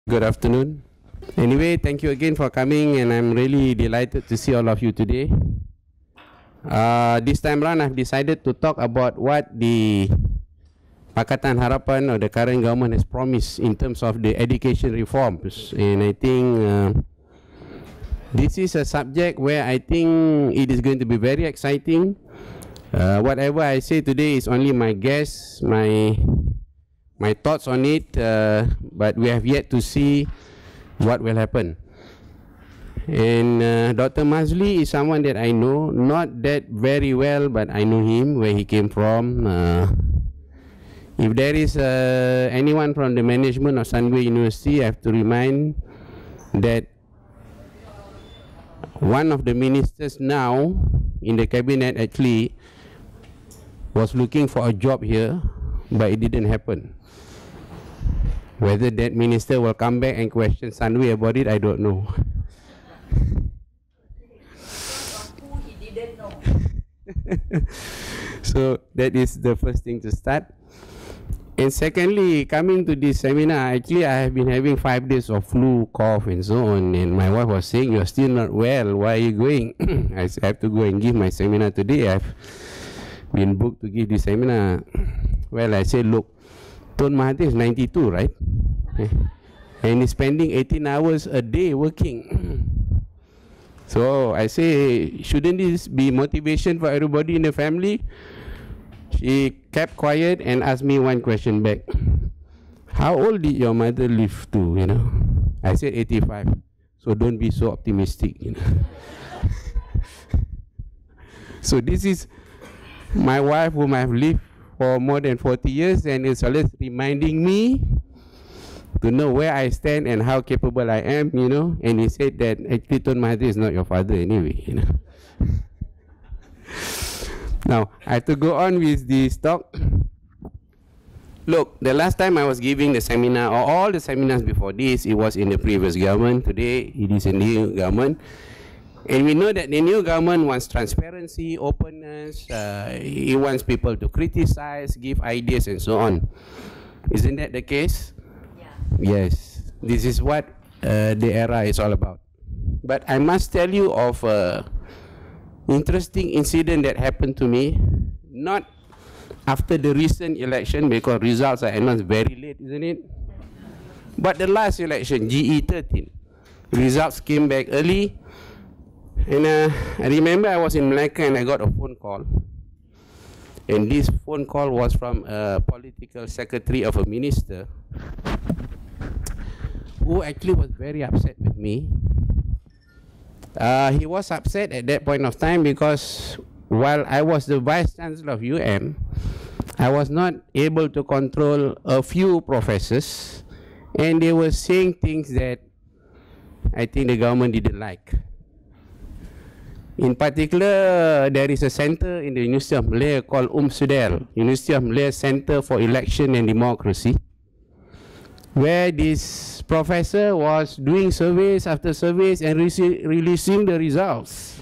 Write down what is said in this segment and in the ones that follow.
Good afternoon. Anyway, thank you again for coming, and I'm really delighted to see all of you today. This time around, I've decided to talk about what the Pakatan Harapan or the current government has promised in terms of the education reforms. And I think this is a subject where I think it is going to be very exciting. Whatever I say today is only my guess, my thoughts on it, but we have yet to see what will happen. And Dr. Mazli is someone that I know, not that very well, but I know him, where he came from. If there is anyone from the management of Sunway University, I have to remind that one of the ministers now in the cabinet actually was looking for a job here, but it didn't happen. Whether that minister will come back and question Sunway about it, I don't know. Who he didn't know. So that is the first thing to start. And secondly, coming to this seminar, actually I have been having 5 days of flu, cough and so on, and my wife was saying, "You're still not well, why are you going?" I have to go and give my seminar today. I've been booked to give this seminar. Well, I said, look, Tun Mahathir is 92, right? And he's spending 18 hours a day working. So I say, shouldn't this be motivation for everybody in the family? She kept quiet and asked me one question back. How old did your mother live to, you know? I said 85. So don't be so optimistic, you know. So this is my wife, whom I've lived for more than 40 years, and it's always reminding me to know where I stand and how capable I am, you know. And he said that actually Tun Mahathir is not your father anyway, you know. Now, I have to go on with this talk. Look, the last time I was giving the seminar, or all the seminars before this, it was in the previous government. Today, it is a new government. And we know that the new government wants transparency, openness, it wants people to criticize, give ideas and so on. Isn't that the case? Yeah. Yes. This is what the era is all about. But I must tell you of an interesting incident that happened to me, not after the recent election, because results are announced very late, isn't it? But the last election, GE13, results came back early. And I remember I was in Malacca and I got a phone call. And this phone call was from a political secretary of a minister who actually was very upset with me. He was upset at that point of time because while I was the vice-chancellor of I was not able to control a few professors, and they were saying things that I think the government didn't like. In particular, there is a center in the University of Malaya called UMSUDEL, University of Malaya Center for Election and Democracy, where this professor was doing surveys after surveys and releasing the results.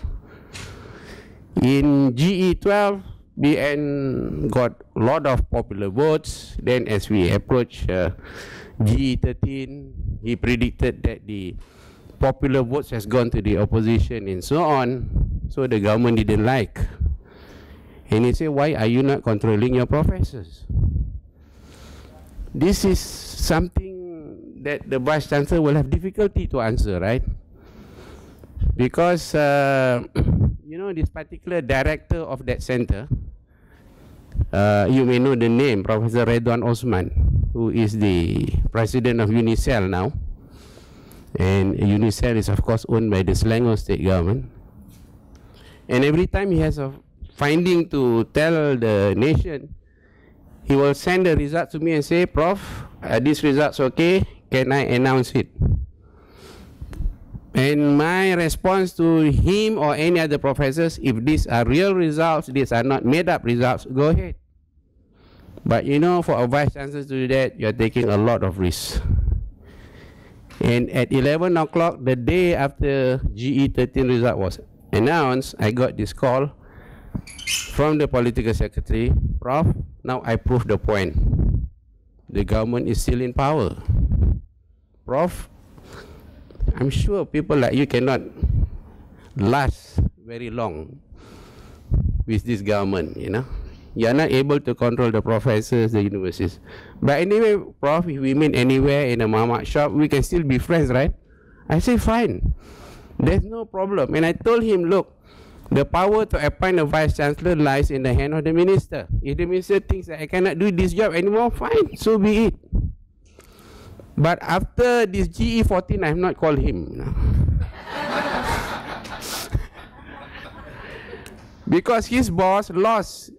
In GE12, BN got a lot of popular votes. Then as we approach GE13, he predicted that the popular votes has gone to the opposition and so on, so the government didn't like. And he said, why are you not controlling your professors? This is something that the Vice Chancellor will have difficulty to answer, right? Because, you know, this particular director of that center, you may know the name, Professor Redwan Osman, who is the president of UNICEL now. And UNICEL is of course owned by the Selangor state government. And every time he has a finding to tell the nation, he will send the results to me and say, Prof, this result's okay, can I announce it? And my response to him or any other professors, if these are real results, these are not made up results, go ahead. But you know, for a vice chancellor to do that, you're taking a lot of risks. And at 11 o'clock, the day after GE13 result was announced, I got this call from the political secretary, Prof, now I proved the point. The government is still in power. Prof, I'm sure people like you cannot last very long with this government, you know. You are not able to control the professors, the universities. But anyway, Prof, if we meet anywhere in a mamak shop, we can still be friends, right? I say, fine. There's no problem. And I told him, look, the power to appoint a vice-chancellor lies in the hand of the minister. If the minister thinks that I cannot do this job anymore, fine, so be it. But after this GE14, I have not called him. Because his boss lost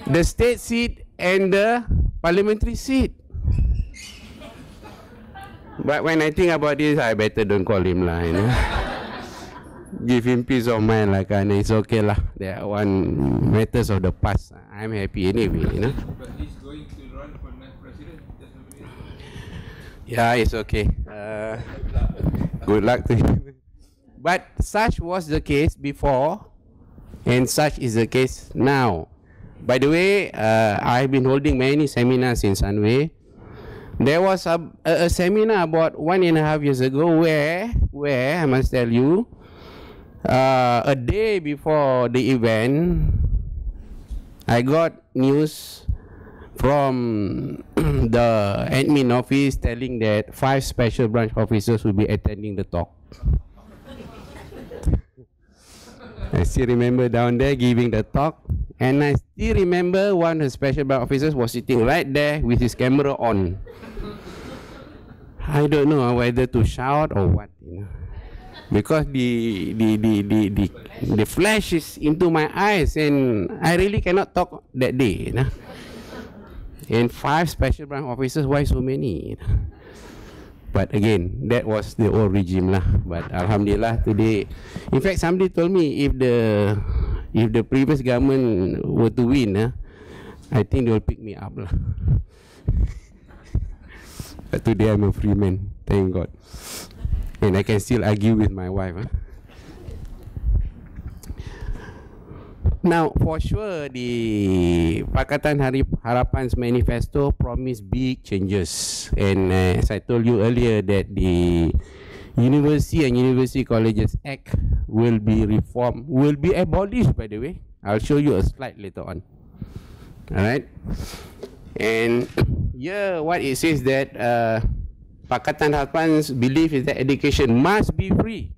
the state seat and the parliamentary seat. But when I think about this, I better don't call him lah, you know. Give him peace of mind lah, and it's okay lah. That one matters of the past. I'm happy anyway, you know. But he's going to run for next president. Yeah, it's okay. Good luck to him. But such was the case before, and such is the case now. By the way, I've been holding many seminars in Sunway. There was a seminar about 1.5 years ago where I must tell you, a day before the event, I got news from the admin office telling that 5 special branch officers will be attending the talk. I still remember down there giving the talk, and I still remember one of the special branch officers was sitting right there with his camera on. I don't know whether to shout or what, you know, because the flash is into my eyes, and I really cannot talk that day, you know. And 5 special branch officers, why so many? You know? But again, that was the old regime lah. But alhamdulillah today, in fact, somebody told me if the previous government were to win, I think they will pick me up lah. But today I'm a free man, thank God, and I can still argue with my wife. Now, for sure, the Pakatan Harapan's manifesto promised big changes, and as I told you earlier, that the University and University Colleges Act will be reformed, will be abolished. By the way, I'll show you a slide later on. All right, and here what it says that Pakatan Harapan's belief is that education must be free.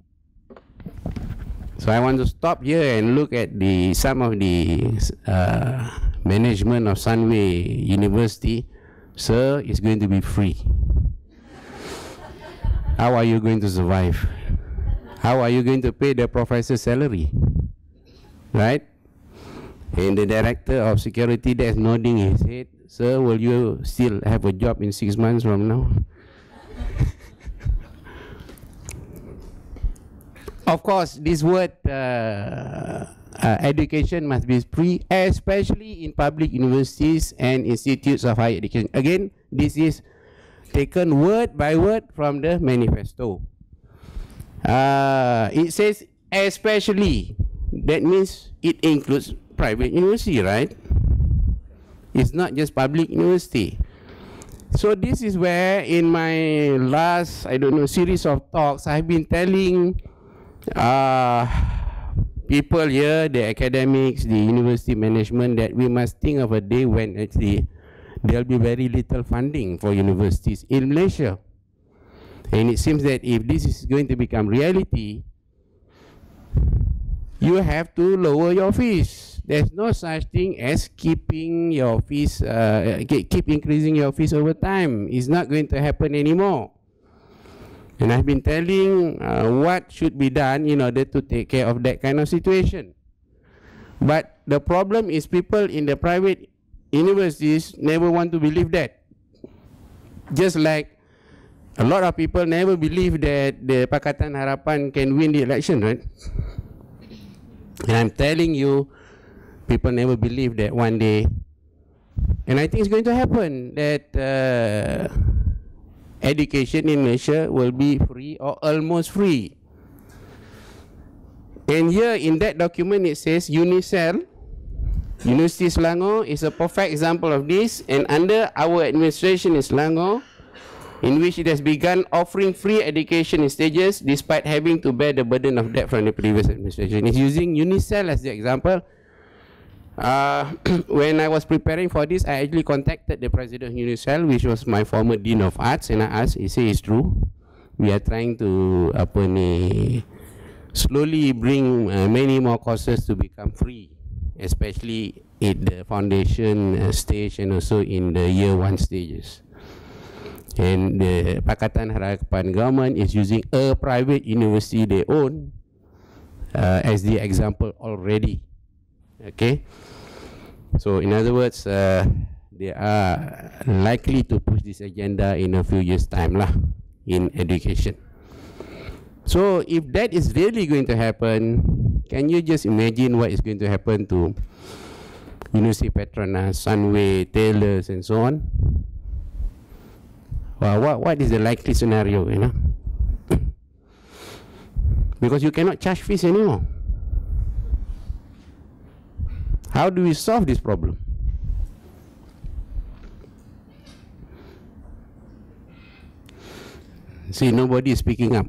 So I want to stop here and look at some of the management of Sunway University. Sir, it's going to be free. How are you going to survive? How are you going to pay the professor's salary? Right? And the director of security that's nodding his head. Sir, will you still have a job in 6 months from now? Of course, this word education must be free, especially in public universities and institutes of higher education. Again, this is taken word by word from the manifesto. It says especially. That means it includes private university, right? It's not just public university. So this is where in my last, series of talks, I've been telling people here, the academics, the university management, that we must think of a day when actually there'll be very little funding for universities in Malaysia. And it seems that if this is going to become reality, you have to lower your fees. There's no such thing as keeping your fees, keep increasing your fees over time. It's not going to happen anymore. And I've been telling what should be done in order to take care of that kind of situation. But the problem is people in the private universities never want to believe that. Just like a lot of people never believe that the Pakatan Harapan can win the election, right? And I'm telling you, people never believe that one day. And I think it's going to happen, that education in Malaysia will be free or almost free. And here in that document it says UNICEL, University Selangor is a perfect example of this, and under our administration in Selangor, in which it has begun offering free education in stages despite having to bear the burden of debt from the previous administration. It's using UNICEF as the example. When I was preparing for this, I actually contacted the president of UNICEF, which was my former Dean of Arts, and I asked, he said it's true. We are trying to slowly bring many more courses to become free, especially in the foundation stage and also in the year 1 stages. And the Pakatan Harapan government is using a private university they own as the example already. Okay, so in other words, they are likely to push this agenda in a few years' time lah in education. So if that is really going to happen, can you just imagine what is going to happen to University Petronas, Sunway, Taylors, and so on? Well, what is the likely scenario, you know? Because you cannot charge fees anymore. How do we solve this problem? See, nobody is speaking up.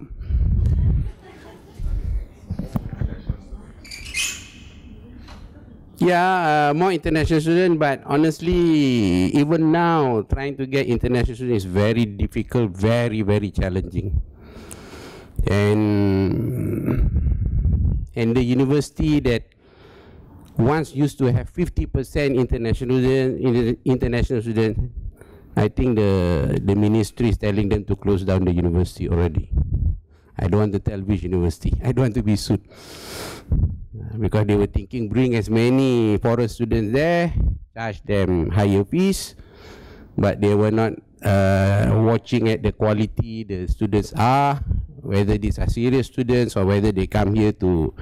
Yeah, more international students, but honestly, even now, trying to get international students is very difficult, very, very challenging. And the university that once used to have 50% international students, I think the ministry is telling them to close down the university already. I don't want to tell which university. I don't want to be sued. Because they were thinking bring as many foreign students there, charge them higher fees, but they were not watching at the quality the students are, whether these are serious students or whether they come here to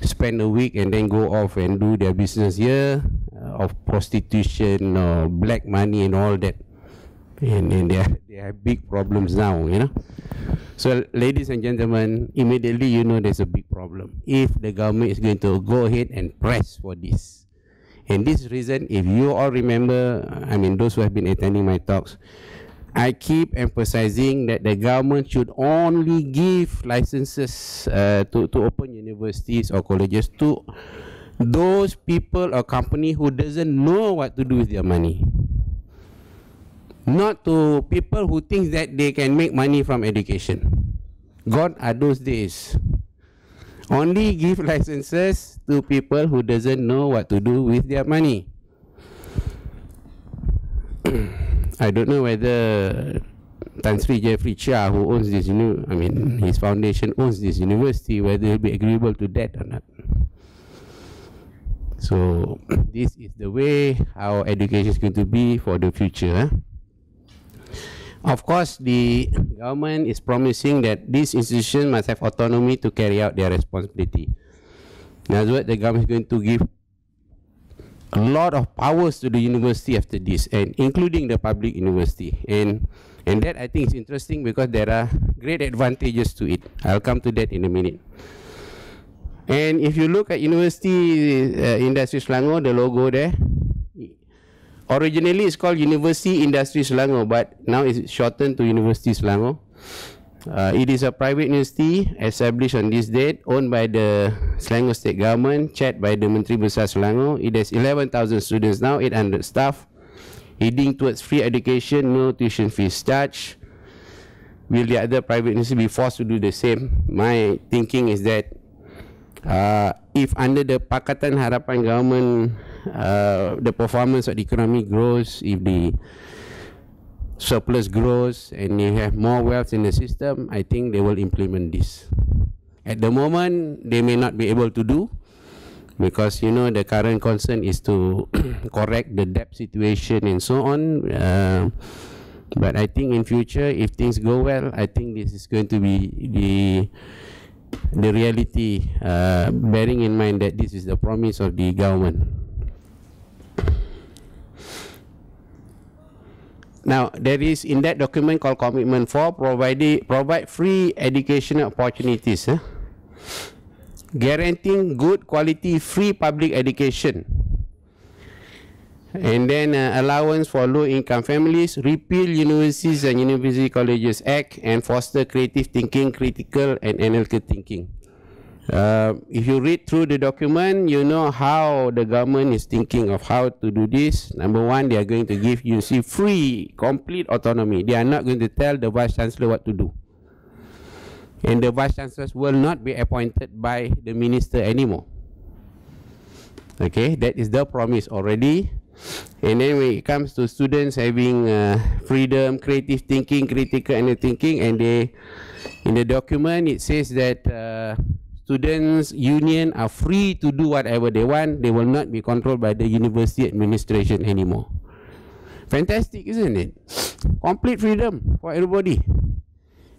spend a week and then go off and do their business here of prostitution or black money and all that. And they have big problems now, you know. So, ladies and gentlemen, immediately you know there's a big problem if the government is going to go ahead and press for this. And this reason, if you all remember, I mean those who have been attending my talks, I keep emphasizing that the government should only give licenses to open universities or colleges to those people or company who doesn't know what to do with their money. Not to people who think that they can make money from education. God are those days. Only give licenses to people who doesn't know what to do with their money. I don't know whether Tan Sri Jeffrey Chia, who owns this, his foundation owns this university, whether he'll be agreeable to that or not. So this is the way our education is going to be for the future. Of course, the government is promising that these institutions must have autonomy to carry out their responsibility. In other words, the government is going to give a lot of powers to the university after this, and including the public university. And that I think is interesting because there are great advantages to it. I'll come to that in a minute. And if you look at University Industry Selangor, the logo there, originally it's called University Industry Selangor, but now it's shortened to University Selangor. It is a private university established on this date, owned by the Selangor State Government, chaired by the Menteri Besar Selangor. It has 11,000 students now, 800 staff, heading towards free education, no tuition fees charged. Will the other private university be forced to do the same? My thinking is that if under the Pakatan Harapan government, the performance of the economy grows, if the surplus grows and you have more wealth in the system, I think they will implement this. At the moment, they may not be able to do, because the current concern is to correct the debt situation and so on. But I think in future, if things go well, I think this is going to be the reality, bearing in mind that this is the promise of the government. Now, there is in that document called Commitment 4, provide free educational opportunities, guaranteeing good quality free public education. And then allowance for low-income families, repeal Universities and University Colleges Act, and foster creative thinking, critical and analytical thinking. If you read through the document, you know how the government is thinking of how to do this. Number one, they are going to give UC free, complete autonomy. They are not going to tell the Vice-Chancellor what to do. And the Vice-Chancellors will not be appointed by the minister anymore. Okay, that is the promise already. And then when it comes to students having freedom, creative thinking, critical and thinking, and they, in the document it says that students union are free to do whatever they want. They will not be controlled by the university administration anymore. Fantastic, isn't it? Complete freedom for everybody.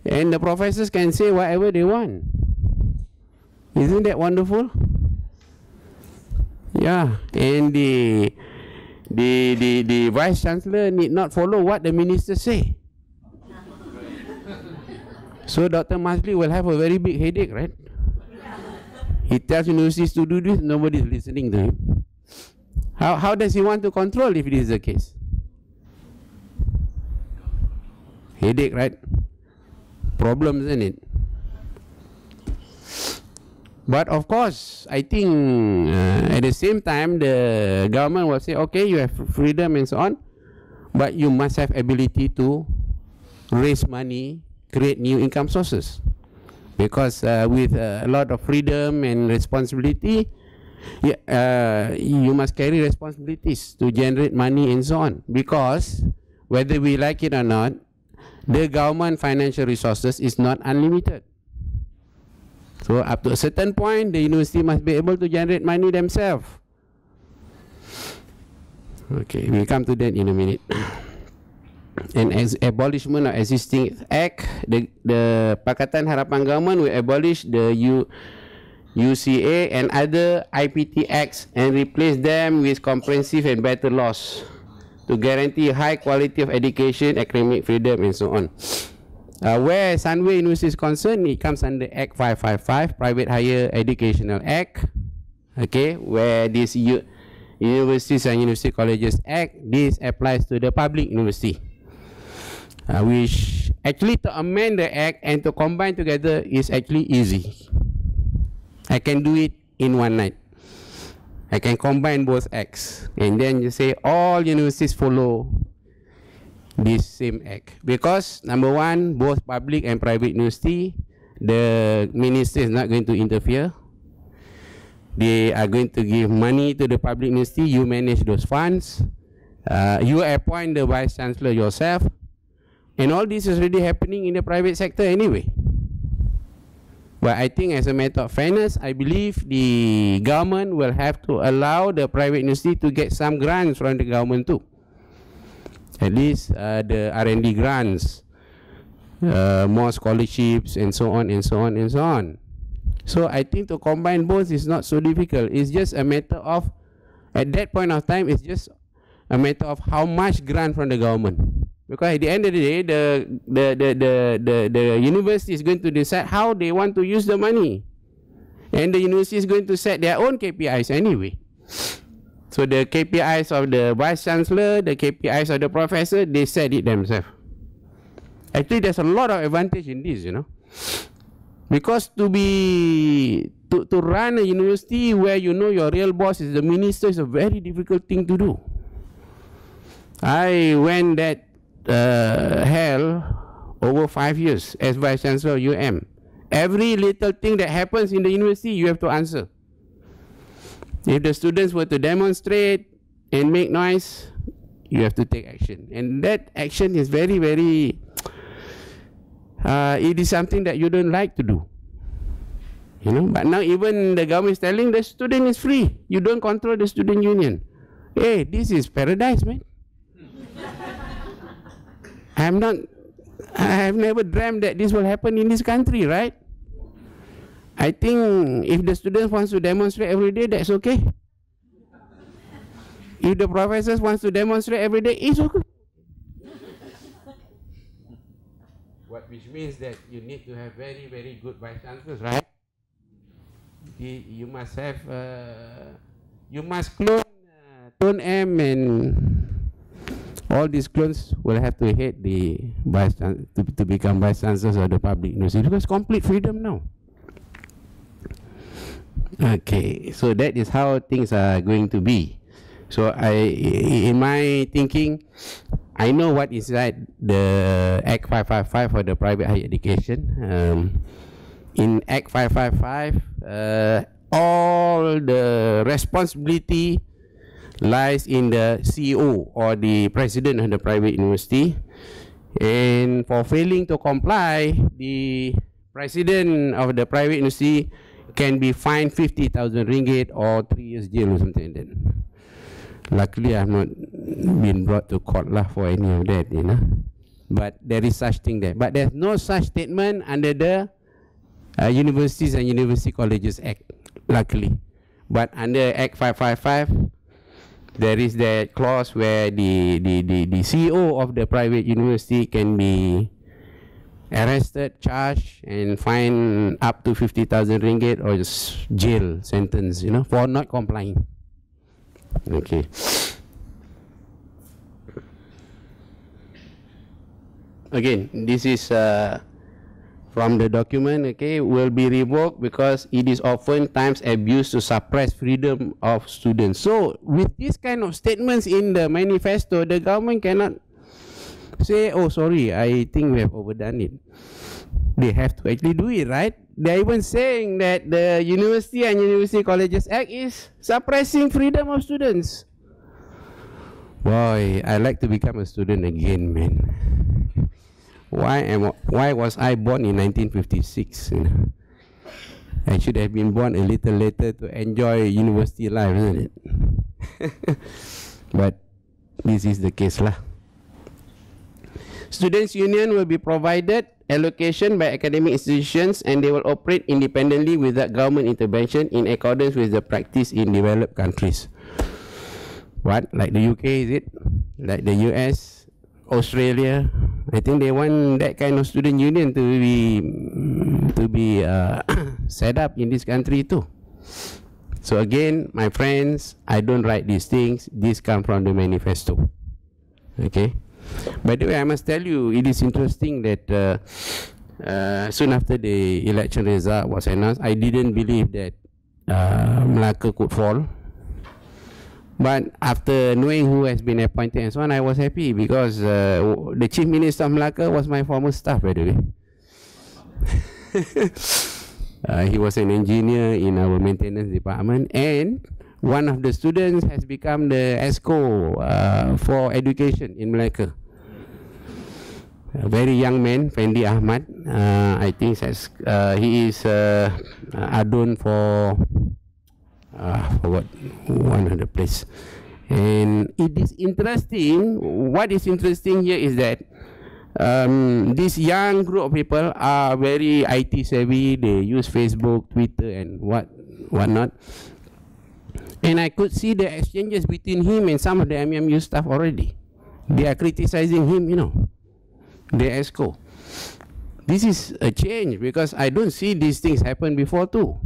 And the professors can say whatever they want. Isn't that wonderful? Yeah, and the Vice-Chancellor need not follow what the minister say. So Dr. Masli will have a very big headache, right? He tells universities to do this, nobody is listening to him. How does he want to control if this is the case? Headache, right? Problems, isn't it? But of course, I think at the same time, the government will say, okay, you have freedom and so on, but you must have ability to raise money, create new income sources. Because with a lot of freedom and responsibility, you must carry responsibilities to generate money and so on. Because whether we like it or not, the government financial resources is not unlimited. So up to a certain point, the university must be able to generate money themselves. Okay, we'll come to that in a minute. And as abolishment of existing act, the Pakatan Harapan government will abolish the UUCA and other IPT acts and replace them with comprehensive and better laws to guarantee high quality of education, academic freedom and so on. Where Sunway University is concerned, it comes under Act 555, Private Higher Educational Act. Okay, where this Universities and University Colleges Act, this applies to the public university. Which actually to amend the act and to combine together is actually easy. I can do it in one night. I can combine both acts and then you say all universities follow this same act. Because number one, both public and private university, the minister is not going to interfere. They are going to give money to the public university, you manage those funds, you appoint the Vice-Chancellor yourself. And all this is already happening in the private sector anyway. But I think as a matter of fairness, I believe the government will have to allow the private university to get some grants from the government too. At least the R&D grants, more scholarships and so on and so on and so on. So I think to combine both is not so difficult. It's just a matter of, at that point of time, it's just a matter of how much grant from the government. Because at the end of the day, the university is going to decide how they want to use the money. And the university is going to set their own KPIs anyway. So the KPIs of the Vice-Chancellor, the KPIs of the professor, they set it themselves. Actually, there's a lot of advantage in this, you know. Because to run a university where you know your real boss is the minister is a very difficult thing to do. I went that hell over 5 years as Vice-Chancellor of UM. Every little thing that happens in the university, you have to answer. If the students were to demonstrate and make noise, you have to take action. And that action is very, very, it is something that you don't like to do. You know, but now even the government is telling the student is free. You don't control the student union. Hey, this is paradise, man. I have never dreamt that this will happen in this country, right? I think if the students wants to demonstrate every day, that's okay. If the professors wants to demonstrate every day, it's okay. Which means that you need to have very, very good vice-chancellors, right? You must have, you must clone Clone M and all these clones will have to hate the to become vice chancellors of the public university because complete freedom now. Okay, so that is how things are going to be. So in my thinking, I know what is right, the Act 555 for the private higher education. In Act 555, all the responsibility lies in the CEO or the president of the private university, and for failing to comply, the president of the private university can be fined 50,000 ringgit or 3 years jail or something like that. Luckily, I have not been brought to court lah for any of that, you know. But there is such thing there. But there's no such statement under the Universities and University Colleges Act, luckily. But under Act 555, there is that clause where the CEO of the private university can be arrested, charged, and fined up to 50,000 ringgit or just jail sentence, you know, for not complying. Okay. Again, this is from the document, okay, will be revoked because it is oftentimes abused to suppress freedom of students. So, with this kind of statements in the manifesto, the government cannot say, oh, sorry, I think we have overdone it. They have to actually do it, right? They're even saying that the University and University Colleges Act is suppressing freedom of students. Boy, I like to become a student again, man. Why was I born in 1956? You know? I should have been born a little later to enjoy university life, isn't it? But this is the case lah. Students' union will be provided allocation by academic institutions and they will operate independently without government intervention in accordance with the practice in developed countries. What? Like the UK, is it? Like the US, Australia? I think they want that kind of student union to be set up in this country too. So again, my friends, I don't write these things. These come from the manifesto. Okay. By the way, I must tell you, it is interesting that soon after the election result was announced, I didn't believe that Melaka could fall. But after knowing who has been appointed and so on, I was happy because the Chief Minister of Melaka was my former staff, by the way. He was an engineer in our maintenance department, and one of the students has become the ESCO for education in Melaka. A very young man, Fendi Ahmad. I think he is Adun for one of the place. And it is interesting. What is interesting here is that this young group of people are very IT savvy. They use Facebook, Twitter, and whatnot. And I could see the exchanges between him and some of the MMU staff already. They are criticizing him, you know, the ESCO. This is a change because I don't see these things happen before too.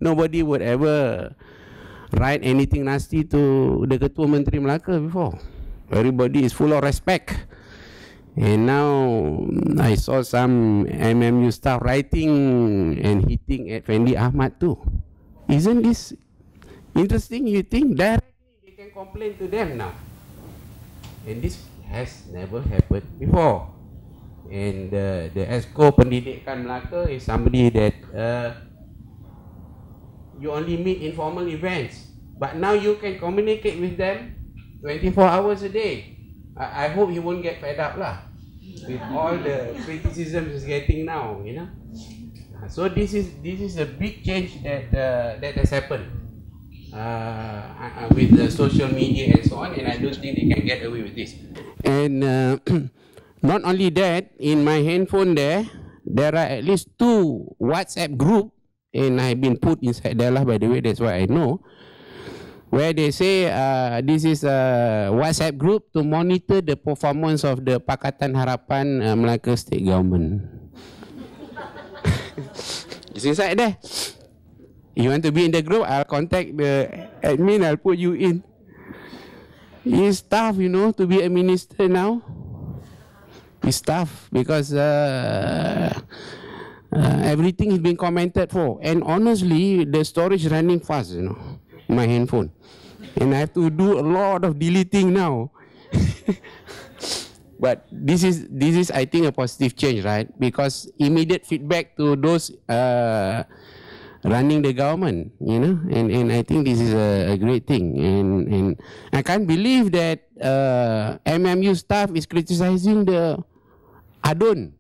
Nobody would ever write anything nasty to the Ketua Menteri Melaka before. Everybody is full of respect. And now I saw some MMU staff writing and hitting at Fendi Ahmad too. Isn't this interesting? You think directly they can complain to them now. And this has never happened before. And the ESCO Pendidikan Melaka is somebody that you only meet in formal events. But now you can communicate with them 24 hours a day. I hope he won't get fed up lah with all the criticism he's getting now, you know. So this is a big change that has happened with the social media and so on, and I don't think they can get away with this. And not only that, in my handphone there are at least 2 WhatsApp group, and I've been put inside there lah, by the way, that's why I know, where they say this is a WhatsApp group to monitor the performance of the Pakatan Harapan Melaka State Government. It's inside there. You want to be in the group, I'll contact the admin, I'll put you in. It's tough, you know, to be a minister now. It's tough because everything is being commented for. And honestly, the storage is running fast, you know, my handphone. And I have to do a lot of deleting now. But this is, I think, a positive change, right? Because immediate feedback to those running the government, you know, and I think this is a great thing. And I can't believe that MMU staff is criticizing the Adun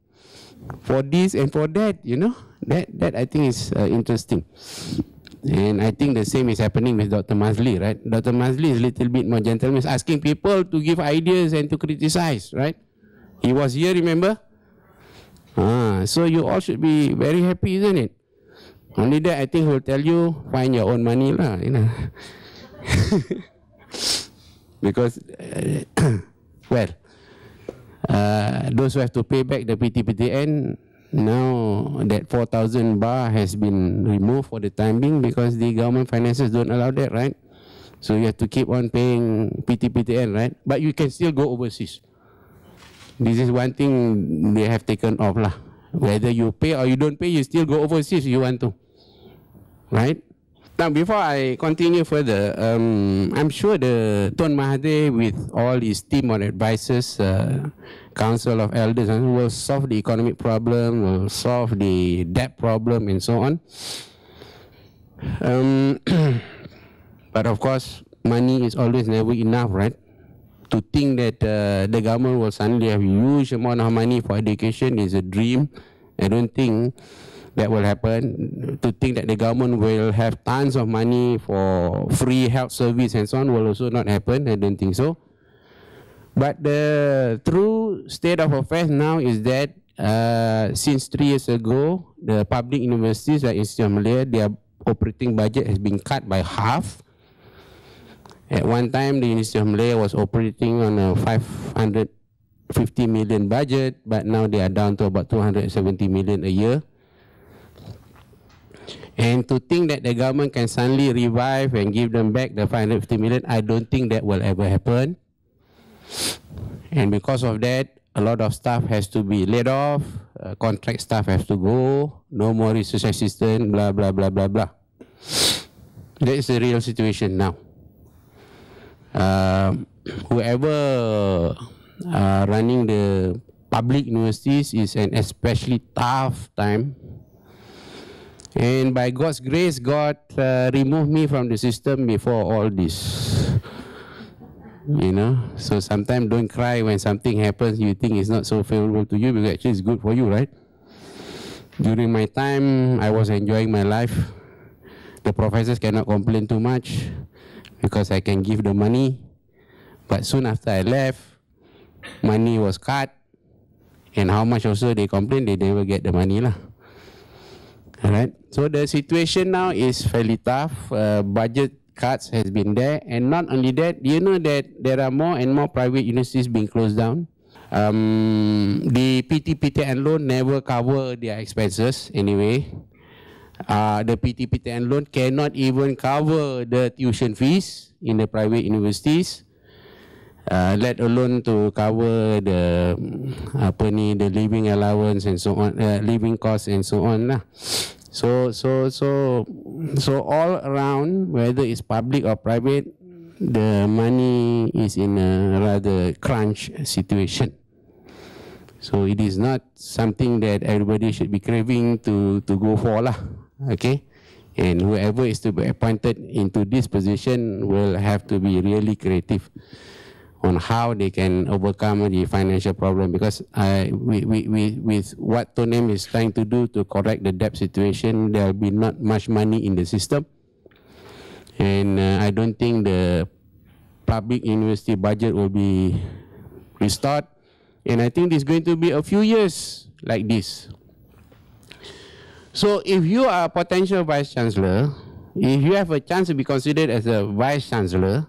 for this and for that, you know. That I think is interesting. And I think the same is happening with Dr. Mazli, right? Dr. Mazli is a little bit more gentleman, asking people to give ideas and to criticize, right? He was here, remember? So you all should be very happy, isn't it? Only that I think he'll tell you, find your own money lah, you know. Because, well, those who have to pay back the PTPTN, now that 4,000 bar has been removed for the time being because the government finances don't allow that, right? So you have to keep on paying PTPTN, right? But you can still go overseas. This is one thing they have taken off lah. Whether you pay or you don't pay, you still go overseas if you want to, right? Now, before I continue further, I'm sure the Tun Mahathir with all his team of advisors, Council of Elders, will solve the economic problem, will solve the debt problem, and so on. But of course, money is always never enough, right? To think that the government will suddenly have a huge amount of money for education is a dream. I don't think that will happen. To think that the government will have tons of money for free health service and so on will also not happen. I don't think so. But the true state of affairs now is that since 3 years ago, the public universities like Institute of Malaya, their operating budget has been cut by half. At one time, the University of Malaya was operating on a 550 million budget, but now they are down to about 270 million a year. And to think that the government can suddenly revive and give them back the 550 million, I don't think that will ever happen. And because of that, a lot of staff has to be laid off, contract staff has to go, no more research assistant, blah, blah, blah, blah, blah. That is the real situation now. Whoever running the public universities is an especially tough time. And by God's grace, God removed me from the system before all this. You know, so sometimes don't cry when something happens you think it's not so favorable to you, because actually it's good for you, right? During my time, I was enjoying my life. The professors cannot complain too much because I can give the money. But soon after I left, money was cut. And how much also they complain, they never get the money lah. Alright, so the situation now is fairly tough. Budget cuts has been there, and not only that, you know that there are more and more private universities being closed down. The PTPTN loan never cover their expenses anyway. The PTPTN loan cannot even cover the tuition fees in the private universities, let alone to cover the the living allowance and so on, living costs and so on lah. So all around, whether it's public or private, the money is in a rather crunch situation. So it is not something that everybody should be craving to go for lah. Okay, and whoever is to be appointed into this position will have to be really creative on how they can overcome the financial problem, because with what Tonem is trying to do to correct the debt situation, there will be not much money in the system, and I don't think the public university budget will be restored, and I think there's going to be a few years like this. So if you are a potential vice-chancellor, if you have a chance to be considered as a vice-chancellor,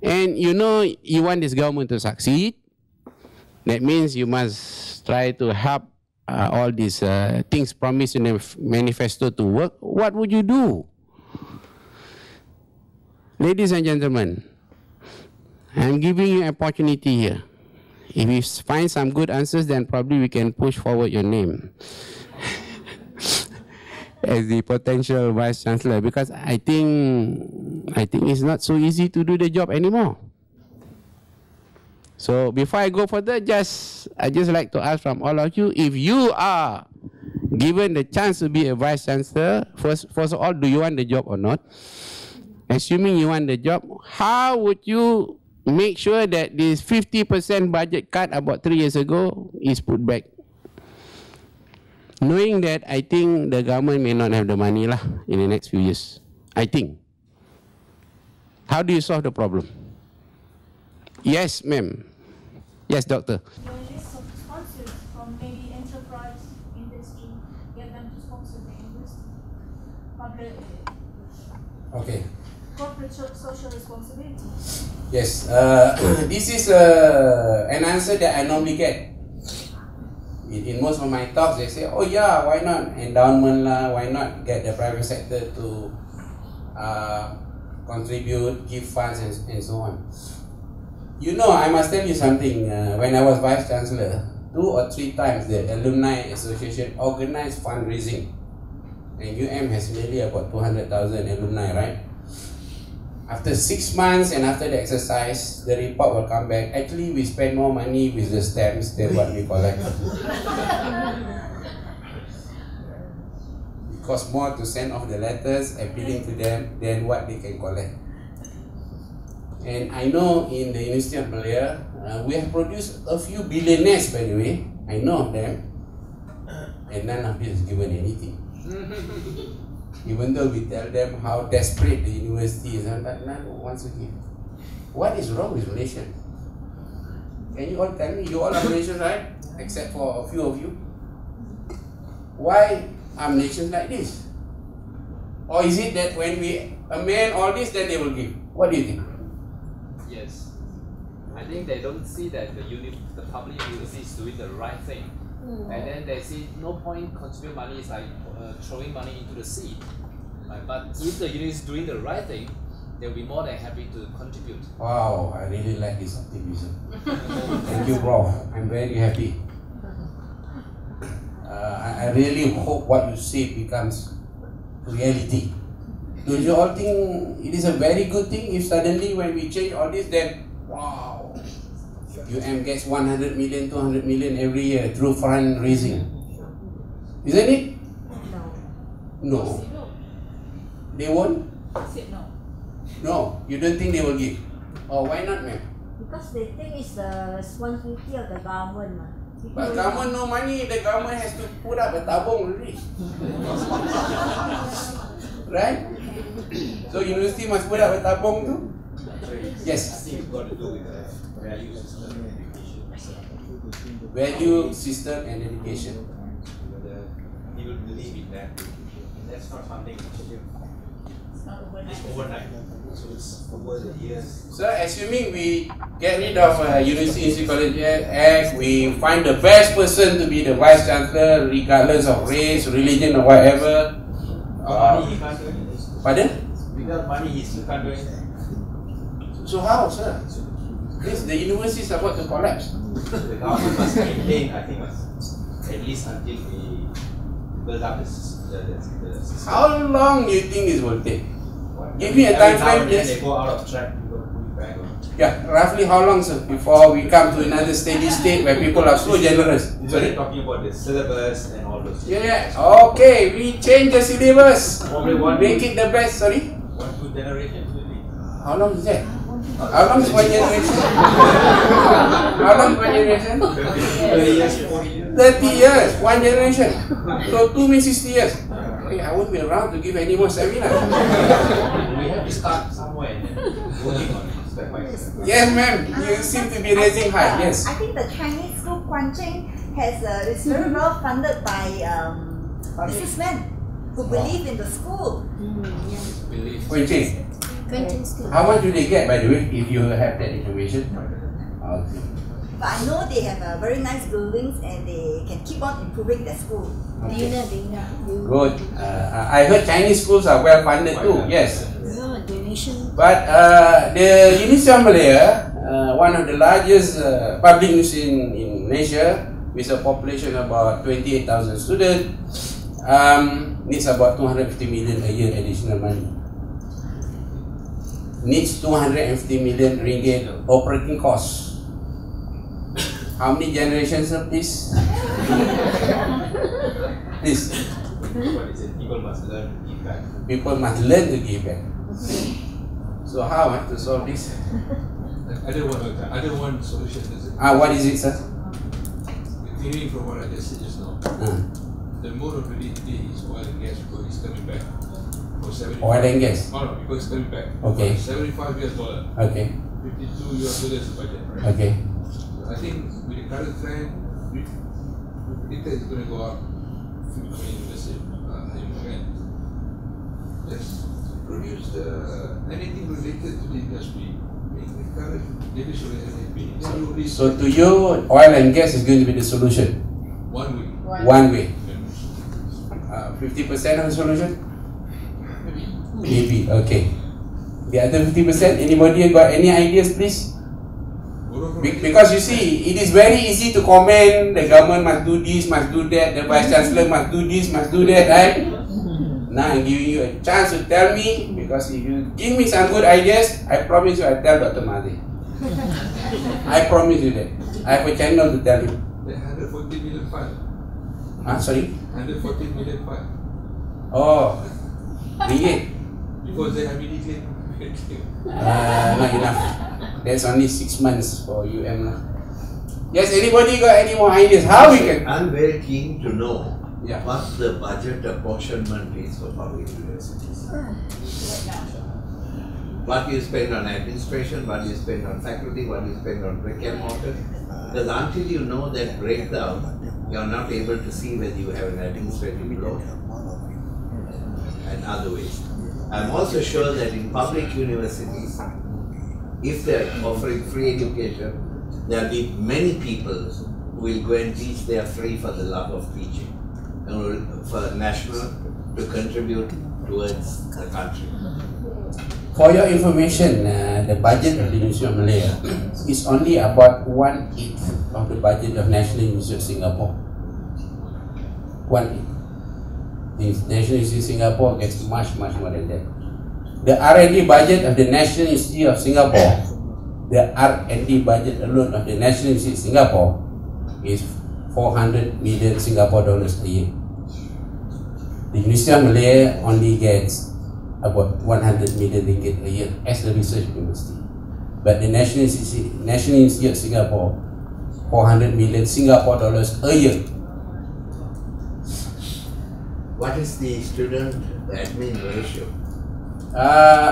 and you know you want this government to succeed, that means you must try to help all these things promised in the manifesto to work. What would you do? Ladies and gentlemen, I'm giving you an opportunity here. If you find some good answers, then probably we can push forward your name as the potential Vice Chancellor, because I think it's not so easy to do the job anymore. So before I go further, I just like to ask from all of you, if you are given the chance to be a Vice Chancellor, first of all, do you want the job or not? Assuming you want the job, how would you make sure that this 50% budget cut about 3 years ago is put back? Knowing that, I think the government may not have the money lah in the next few years. I think. How do you solve the problem? Yes, ma'am. Yes, doctor. Your list of sponsors from maybe enterprise, industry, get them to sponsor the industry. Public, Okay. corporate social responsibility. Yes, this is an answer that I normally get. In most of my talks, they say, oh yeah, why not endowment lah, why not get the private sector to contribute, give funds and so on. You know, I must tell you something, when I was Vice Chancellor, 2 or 3 times the Alumni Association organized fundraising. And has nearly about 200,000 alumni, right? After 6 months and after the exercise, the report will come back. Actually, we spend more money with the stamps than what we collect. It costs more to send off the letters appealing to them than what they can collect. And I know in the University of Malaya, we have produced a few billionaires, by the way. I know of them. And none of this is given anything. Even though we tell them how desperate the university is, none wants to give. What is wrong with Malaysia? Can you all tell me? You all are Malaysians, right? Except for a few of you. Why are Malaysians like this? Or is it that when we amend all this, then they will give? What do you think? Yes. I think they don't see that the public university is doing the right thing. And then they see no point contributing money, is like throwing money into the sea. But if the university is doing the right thing, they'll be more than happy to contribute. Wow, I really like this optimism. Thank you, bro. I'm very happy. I really hope what you say becomes reality. Do you all think it is a very good thing if suddenly when we change all this, then wow, gets 100 million, 200 million every year through fundraising? Isn't it? No. No. They won't? I said no. No, you don't think they will give? Oh, why not, ma'am? Because they think it's the responsibility of the government. But government no money, the government has to put up a tabung already. Right? So university must put up a tabung too? Yes. I think it's got to do with the value system and education. Value system and education. Whether people believe in that. And that's not something which is overnight. So it's over the years. So assuming we get rid of University Institute College Act, we find the best person to be the Vice Chancellor regardless of race, religion or whatever. Money he can't do anything. Pardon? Without money he still can't do anything. So how, sir? The university is about to collapse. The government must maintain, I think, at least until we build up the system. How long do you think this will take? Give me a time frame, please. They go out of track, we go back. Yeah, roughly how long, sir, before we come to another steady state where people are so generous? Sorry, talking about the syllabus and all those. Yeah. Okay, we change the syllabus. Make it the best. Sorry. 1-2 generations maybe. How long is that? How long is one generation? How long is one generation? 30 years, 40 years. 30 years, one generation. So 2 means 60 years. Hey, I won't be around to give any more seminars. We have to start somewhere and then working on it step by step. Yes, ma'am. You seem to be raising high. Yes. I think the Chinese school Guancheng is very well funded by businessmen who believe in the school. Guancheng. How much do they get, by the way, if you have that information? Okay. But I know they have very nice buildings and they can keep on improving their school. Okay. Do you know? Good. I heard Chinese schools are well funded too. Yes. No, donation. But the University of Malaya, one of the largest public universities in Malaysia, with a population of about 28,000 students, needs about 250 million a year additional money. Needs 250 million ringgit operating costs. How many generations, sir, please? Please. What is it? People must learn to give back. People must learn to give back. So how to solve this? I don't want solution, is it? What is it, sir? Continuing from what I just said just now, the mode of validity is oil and gas because it's coming back. For 75. Oil and gas? No, because it's coming back. Okay. $75 US. Okay. $52 US the budget, right? Okay. I think with the current trend, it is going to go up. I mean, let's say, let's produce anything related to the industry. So to you, oil and gas is going to be the solution? One way. One way. 50% of the solution? Maybe, okay. The other 50%, anybody got any ideas, please? Because you see, it is very easy to comment, the government must do this, must do that, the vice-chancellor must do this, must do that, right? Now I'm giving you a chance to tell me, because if you give me some good ideas, I promise you I'll tell Dr. Mahdi. I promise you that. I have a channel to tell you. The 140 million fund. Sorry? 140 million fund. Oh, ringgit. Because they have immediately. Not enough. There's only 6 months for UM. Yes, anybody got any more ideas? How we can? I'm very keen to know Yeah. what the budget apportionment is for public universities. What you spend on administration, what you spend on faculty, what you spend on brick and mortar. Because until you know that breakdown, you're not able to see whether you have an administrative load and other ways. I'm also sure that in public universities, if they're offering free education, there'll be many people who will go and teach there free for the love of teaching and will, for national to contribute towards the country. For your information, the budget of the University of Malaya is only about 1/8 of the budget of National University of Singapore. 1/8. The National University of Singapore gets much more than that. The R&D budget of the National Institute of Singapore, the R&D budget alone of the National Institute of Singapore is 400 million Singapore dollars a year. The University of Malaya only gets about 100 million ringgit a year as a research university. But the National Institute of Singapore, 400 million Singapore dollars a year. What is the student admin ratio?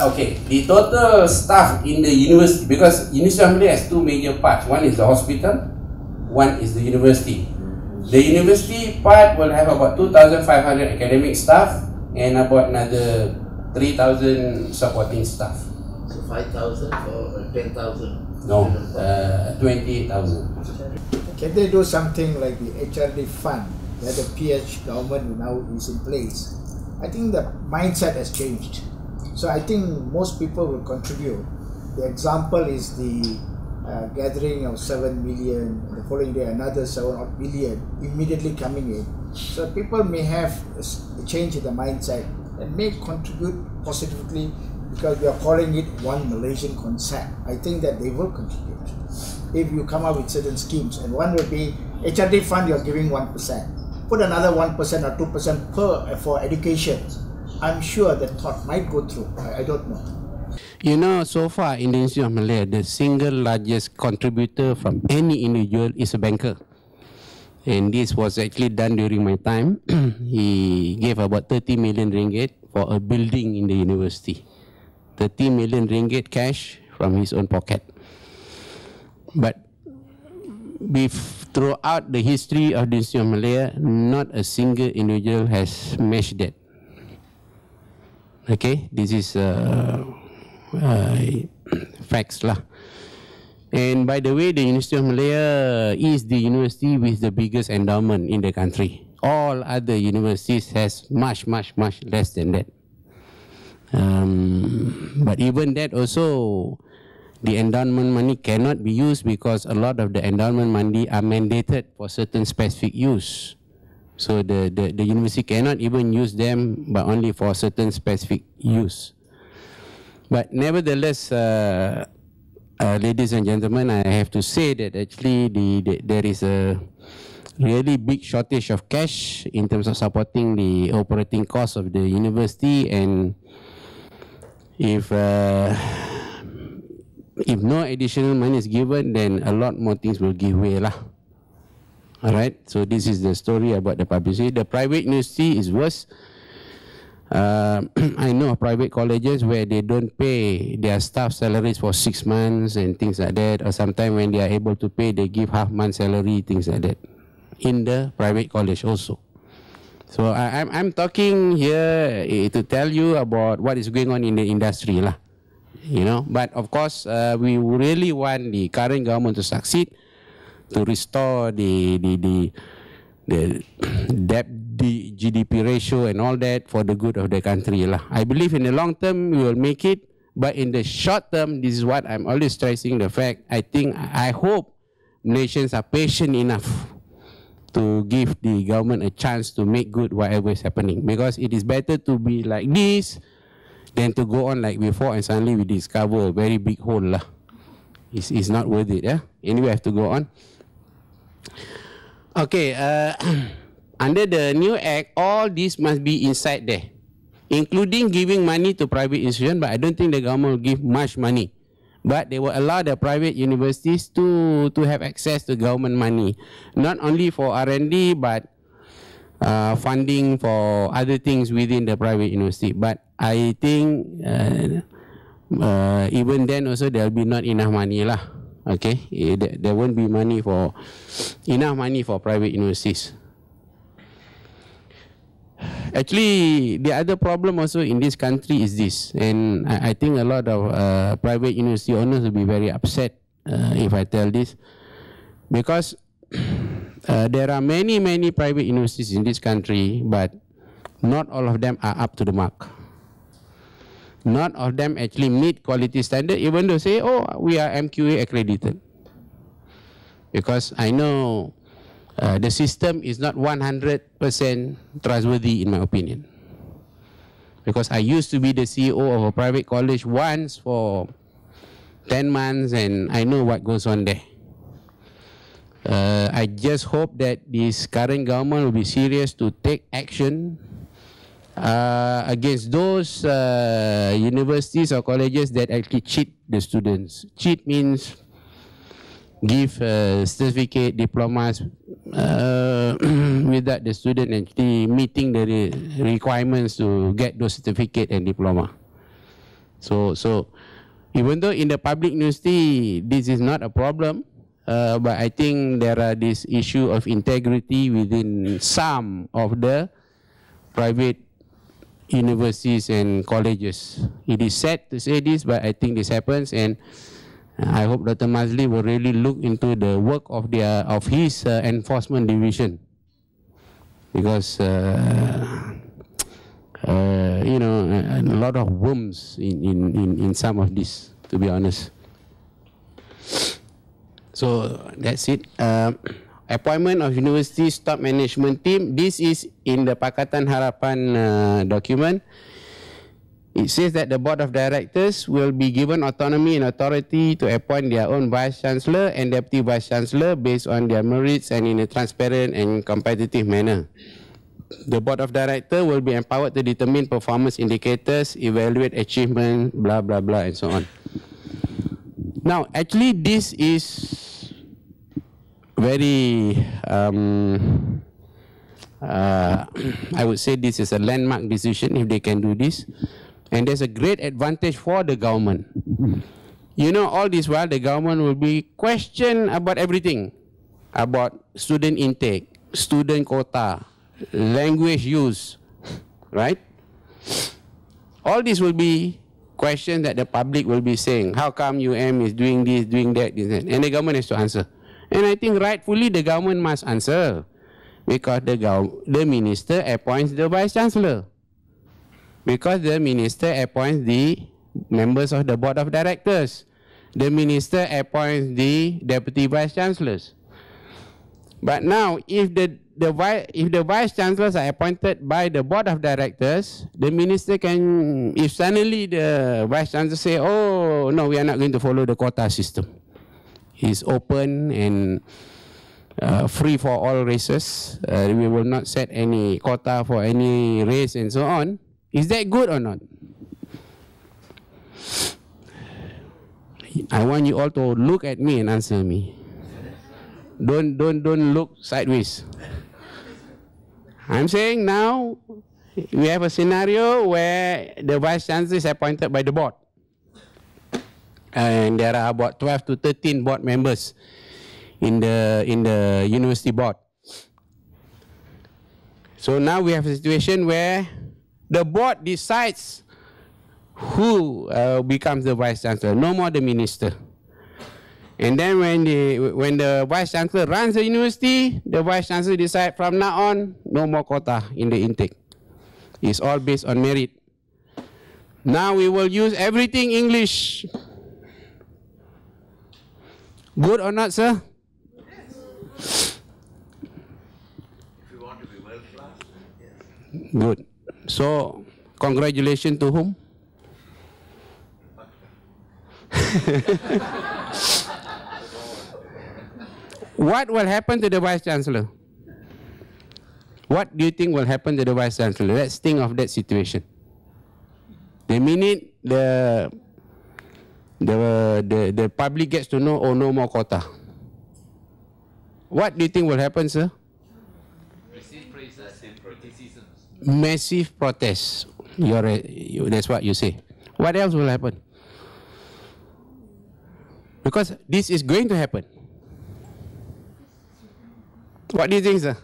Okay, the total staff in the university, because University of Malaya has two major parts. One is the hospital, one is the university. The university part will have about 2,500 academic staff and about another 3,000 supporting staff. So 5,000 or 10,000? No, 28,000. Can they do something like the HRD fund that the PH government now is in place? I think the mindset has changed. So I think most people will contribute. The example is the gathering of 7 million, the following day another 7 odd billion immediately coming in. So people may have a change in the mindset and may contribute positively because we are calling it one Malaysian concept. I think that they will contribute. If you come up with certain schemes, and one will be HRD fund, you're giving 1%. Put another 1% or 2% per for education. I'm sure that thought might go through. I don't know. You know, so far in the Institute of Malaya, the single largest contributor from any individual is a banker. And this was actually done during my time. He gave about 30 million ringgit for a building in the university. 30 million ringgit cash from his own pocket. But throughout the history of the Institute of Malaya, not a single individual has matched that. Okay, this is facts lah. And by the way, the University of Malaya is the university with the biggest endowment in the country. All other universities has much less than that. But even that also, the endowment money cannot be used because a lot of the endowment money are mandated for certain specific use. So the university cannot even use them, but only for certain specific use. But nevertheless, ladies and gentlemen, I have to say that actually there is a really big shortage of cash in terms of supporting the operating costs of the university, and if no additional money is given, then a lot more things will give way lah. Alright, so this is the story about the public university. The private university is worse. I know of private colleges where they don't pay their staff salaries for 6 months and things like that, or sometimes when they are able to pay, they give half-month salary, things like that, in the private college also. So I'm talking here to tell you about what is going on in the industry lah. You know, but of course we really want the current government to succeed, to restore the debt, the GDP ratio and all that for the good of the country lah. I believe in the long term we will make it, but in the short term, this is what I'm always stressing the fact. I hope Malaysians are patient enough to give the government a chance to make good whatever is happening, because it is better to be like this than to go on like before and suddenly we discover a very big hole lah. It's not worth it. Anyway, I have to go on. Okay, under the new act, all this must be inside there, including giving money to private institutions, but I don't think the government will give much money. But they will allow the private universities to have access to government money, not only for R&D, but funding for other things within the private university. But I think even then also there will be not enough money lah. Okay, there won't be enough money for private universities. Actually, the other problem also in this country is this, and I think a lot of private university owners will be very upset if I tell this, because there are many private universities in this country, but not all of them are up to the mark. Not all of them actually meet quality standard, even though say, oh, we are MQA accredited. Because I know the system is not 100% trustworthy in my opinion. Because I used to be the CEO of a private college once for 10 months and I know what goes on there. I just hope that this current government will be serious to take action against those universities or colleges that actually cheat the students. Cheat means give certificate, diplomas without the student actually meeting the requirements to get those certificate and diploma. So even though in the public university this is not a problem, but I think there are this issue of integrity within some of the private universities and colleges. It is sad to say this, but I think this happens, and I hope Dr. Mazli will really look into the work of his enforcement division, because you know, a lot of worms in some of this, to be honest. So that's it. Appointment of university top management team. This is in the Pakatan Harapan document. It says that the board of directors will be given autonomy and authority to appoint their own vice-chancellor and deputy vice-chancellor based on their merits and in a transparent and competitive manner. The board of directors will be empowered to determine performance indicators, evaluate achievement, blah, blah, blah, and so on. Now, actually, this is very, I would say this is a landmark decision if they can do this. And there's a great advantage for the government. You know, all this while the government will be questioned about everything. About student intake, student quota, language use, right? All this will be questions that the public will be saying. How come is doing this, doing that, this, that? And the government has to answer. And I think rightfully the government must answer, because the minister appoints the vice-chancellor. Because the minister appoints the members of the board of directors. the minister appoints the deputy vice chancellors. But now, if the vice chancellors are appointed by the board of directors, the minister can, if suddenly the vice chancellor say, oh no, we are not going to follow the quota system. It's open and free for all races. We will not set any quota for any race and so on. Is that good or not? I want you all to look at me and answer me. Don't look sideways. I'm saying now we have a scenario where the vice chancellor is appointed by the board, and there are about 12 to 13 board members in the university board. So now we have a situation where the board decides who becomes the vice chancellor, no more the minister. And then when the vice chancellor runs the university, the vice chancellor decides from now on, no more quota in the intake. It's all based on merit. Now we will use everything English. Good or not, sir? If you want to be world class, yes. Good. So, congratulations to whom? What will happen to the vice chancellor? What do you think will happen to the vice chancellor? Let's think of that situation. The minute the public gets to know, oh, no more quota. What do you think will happen, sir? Receive praises and criticisms. Massive protests. That's what you say. What else will happen? Because this is going to happen. What do you think, sir?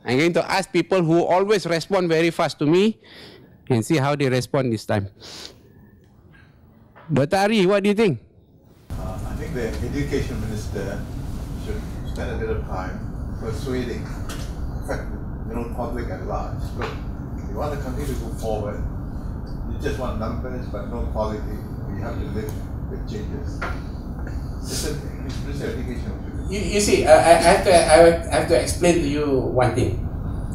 I'm going to ask people who always respond very fast to me and see how they respond this time. Dr. Ari, what do you think? I think the education minister should spend a bit of time persuading, in fact, public at large. Look, if you want to continue to go forward, you just want numbers but no quality. You have to live with changes. Minister of Education. You see, I have to explain to you one thing.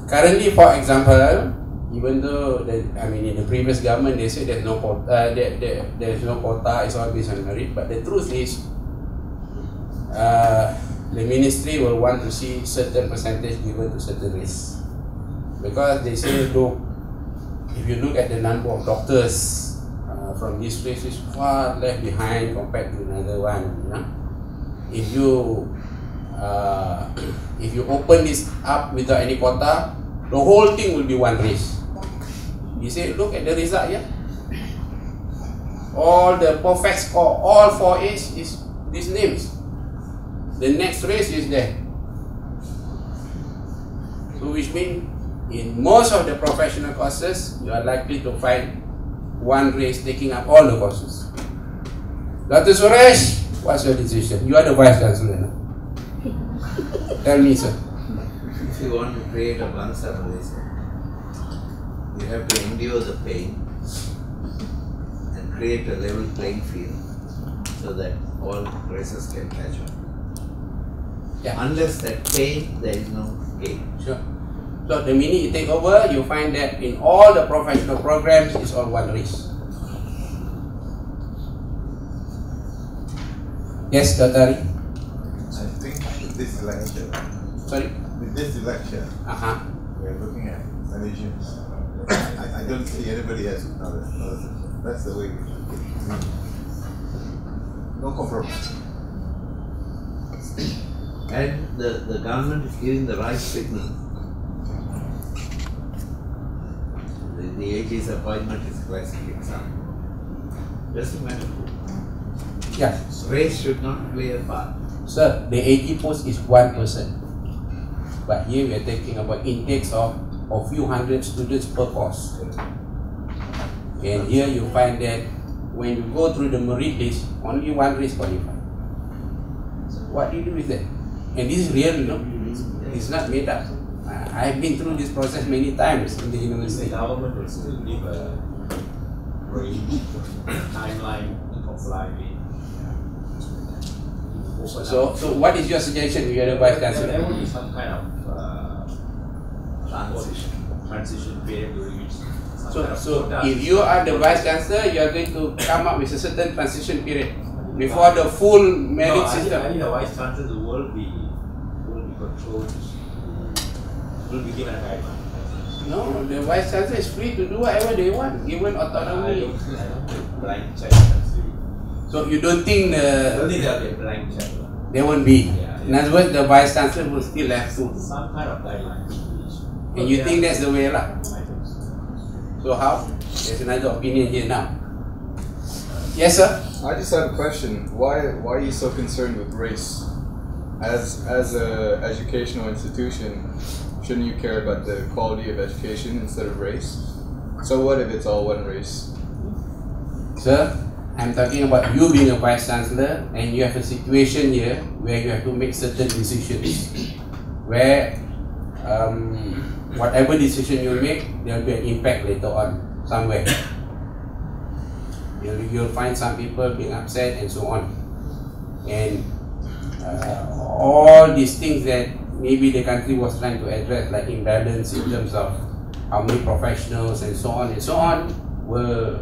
Currently, for example, even though in the previous government they said there's no quota, there's no quota, it's all based on merit. But the truth is, the ministry will want to see certain percentage given to certain race, because they say, look, if you look at the number of doctors from this race is far left behind compared to another one. You know? If you open this up without any quota, the whole thing will be one race. You say, look at the result, yeah. All the perfect score, all 4 A's is these names. The next race is there. So which means in most of the professional courses, you are likely to find one race taking up all the courses. Dr. Suresh, what's your decision? You are the vice chancellor now. Tell me, sir. If you want to create a Bangsa Malaysia, you have to endure the pain and create a level playing field so that all races can catch up. Yeah. Unless that pain, there is no gain. Sure. So the minute you take over, you find that in all the professional programs, it's all one race. Yes, Dr. Ari? I think with this election, we are looking at Malaysians. I don't see anybody else other. That's the way we should. No compromise. And the government is giving the right signal. The AG's appointment is a classic example. Just a matter. Yeah. Race should not play a part. Sir, the AG post is 1 person. But here we are talking about intakes of a few hundred students per course. And here you find that when you go through the merit list, only one race qualified. So what do you do with that? And this is real, you know. It's not made up. I've been through this process many times in the university. The government will still give a range, timeline to comply with. So what is your suggestion if you are the Vice Chancellor? There will be some kind of transition period during which So if you are the Vice Chancellor, you are going to come up with a certain transition period before the full merit system. I think the Vice Chancellor will be controlled, will be given a guideline. No, the Vice Chancellor is free to do whatever they want, given autonomy. I don't think blank check. So you don't think I don't think there will be a blank check. there won't be? In other words, the Vice Chancellor will still have to. Some kind of guidelines. And you think that's the way lah? I think so. So how? There's another opinion here now. Yes, sir? I just have a question. Why are you so concerned with race? As a educational institution, shouldn't you care about the quality of education instead of race? So what if it's all one race? Sir, I'm talking about you being a Vice Chancellor and you have a situation here where you have to make certain decisions where whatever decision you make, there will be an impact later on somewhere. You'll find some people being upset and so on. And all these things that maybe the country was trying to address, like imbalance in terms of how many professionals and so on, will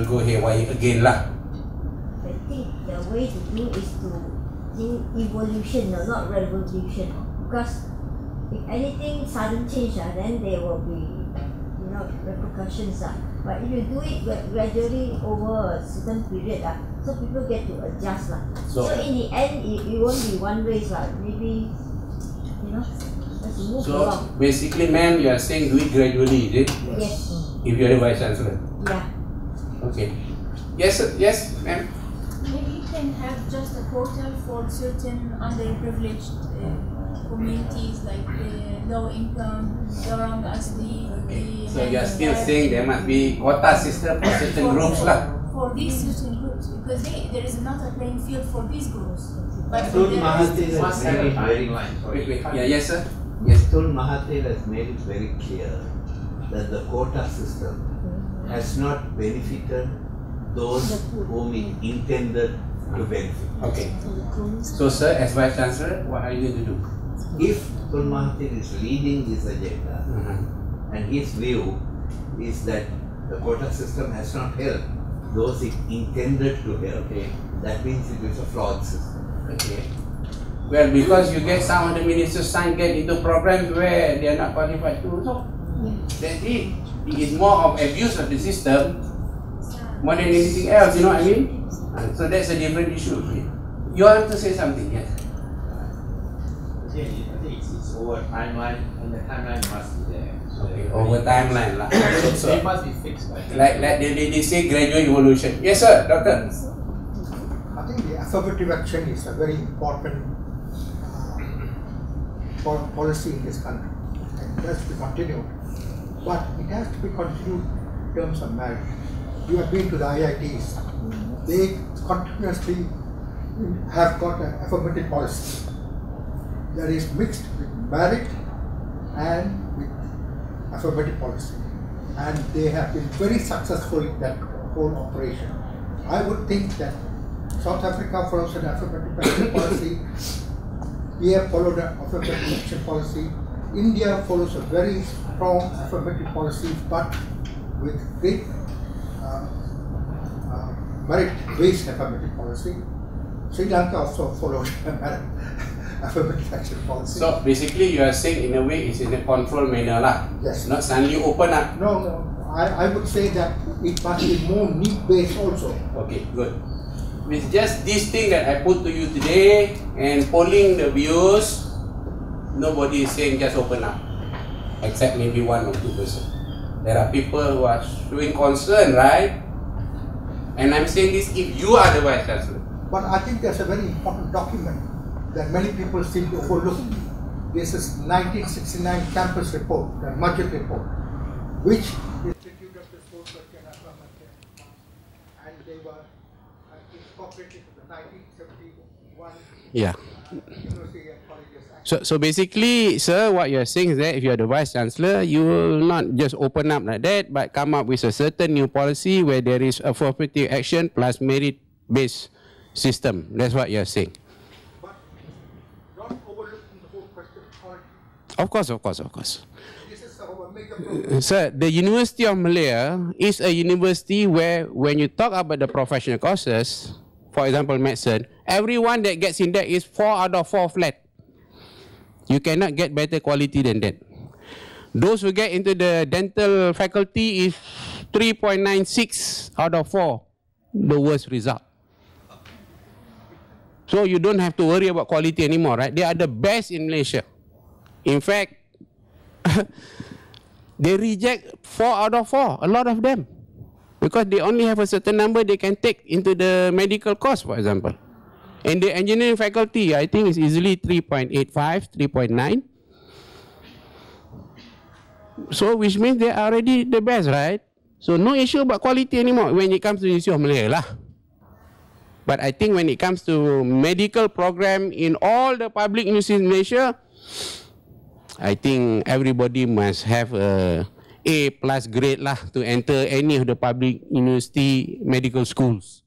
go haywire again lah. I think the way to do is to think evolution, no, not revolution. Because if anything sudden change, then there will be repercussions. But if you do it gradually over a certain period, so people get to adjust. So in the end, it won't be one race. Maybe, let's move along. So basically, ma'am, you are saying do it gradually, is it? Yes. If you are the Vice Chancellor? Yeah. Okay. Yes, sir. Yes, ma'am. Maybe you can have just a quota for certain underprivileged communities like low income, orang asli. So you are still saying there must be quota system for certain groups lah. For these certain groups, because there is not a playing field for these groups. But Tun Mahathir has made it very yes, sir. Yes. Tun Mahathir has made it very clear that the quota system has not benefited those whom it intended to benefit. Okay. So, sir, as Vice Chancellor, what are you going to do? If Tun Mahathir is leading this agenda, and his view is that the quota system has not helped those it intended to help, that means it is a flawed system. Okay. Well, because you get some of the ministers get into programs where they are not qualified to, so that's it. It is more of abuse of the system more than anything else, you know what I mean? So that's a different issue. You want to say something, yes? I think it's over timeline, and the timeline must be there. Okay, over timeline lah. So it must be fixed. Like they say gradual evolution. Yes, sir, doctor. I think the affirmative action is a very important policy in this country. It has to be continued. But it has to be continued in terms of merit. You have been to the IITs. They continuously have got an affirmative policy that is mixed with merit and with affirmative policy. And they have been very successful in that whole operation. I would think that South Africa follows an affirmative action policy. PHEA followed an affirmative action policy. India follows a very strong affirmative policy, but with great merit-based affirmative policy. Sri Lanka also followed a merit affirmative action policy. So basically, you are saying in a way it's in a controlled manner lah. Yes. Not suddenly open up. No. I would say that it must be more need-based also. Okay, good. With just this thing that I put to you today and polling the views, nobody is saying just open up, except maybe 1 or 2%. There are people who are showing concern, right? And I'm saying this if you are the Vice Chancellor. But I think there's a very important document that many people seem to overlook. This is 1969 campus report, the budget report, which instituted the social and affirmative, and they were incorporated to the 1971 Yeah. University and Colleges Act. So basically, sir, what you're saying is that if you're the Vice Chancellor, you will not just open up like that, but come up with a certain new policy where there is affirmative action plus merit-based system. That's what you're saying. But not overlooking the whole question of quality. Of course, of course, of course. This is our major problem. Sir, the University of Malaya is a university where when you talk about the professional courses, for example, medicine, everyone that gets in there is 4 out of 4 flat. You cannot get better quality than that. Those who get into the dental faculty is 3.96 out of 4, the worst result. So you don't have to worry about quality anymore, right? They are the best in Malaysia. In fact, they reject 4 out of 4, a lot of them. Because they only have a certain number they can take into the medical course, for example. And the engineering faculty, I think, is easily 3.85, 3.9. So, which means they are already the best, right? So, no issue about quality anymore when it comes to the University of Malaya lah. But I think when it comes to medical program in all the public universities in Malaysia, I think everybody must have a A+ grade lah to enter any of the public university medical schools.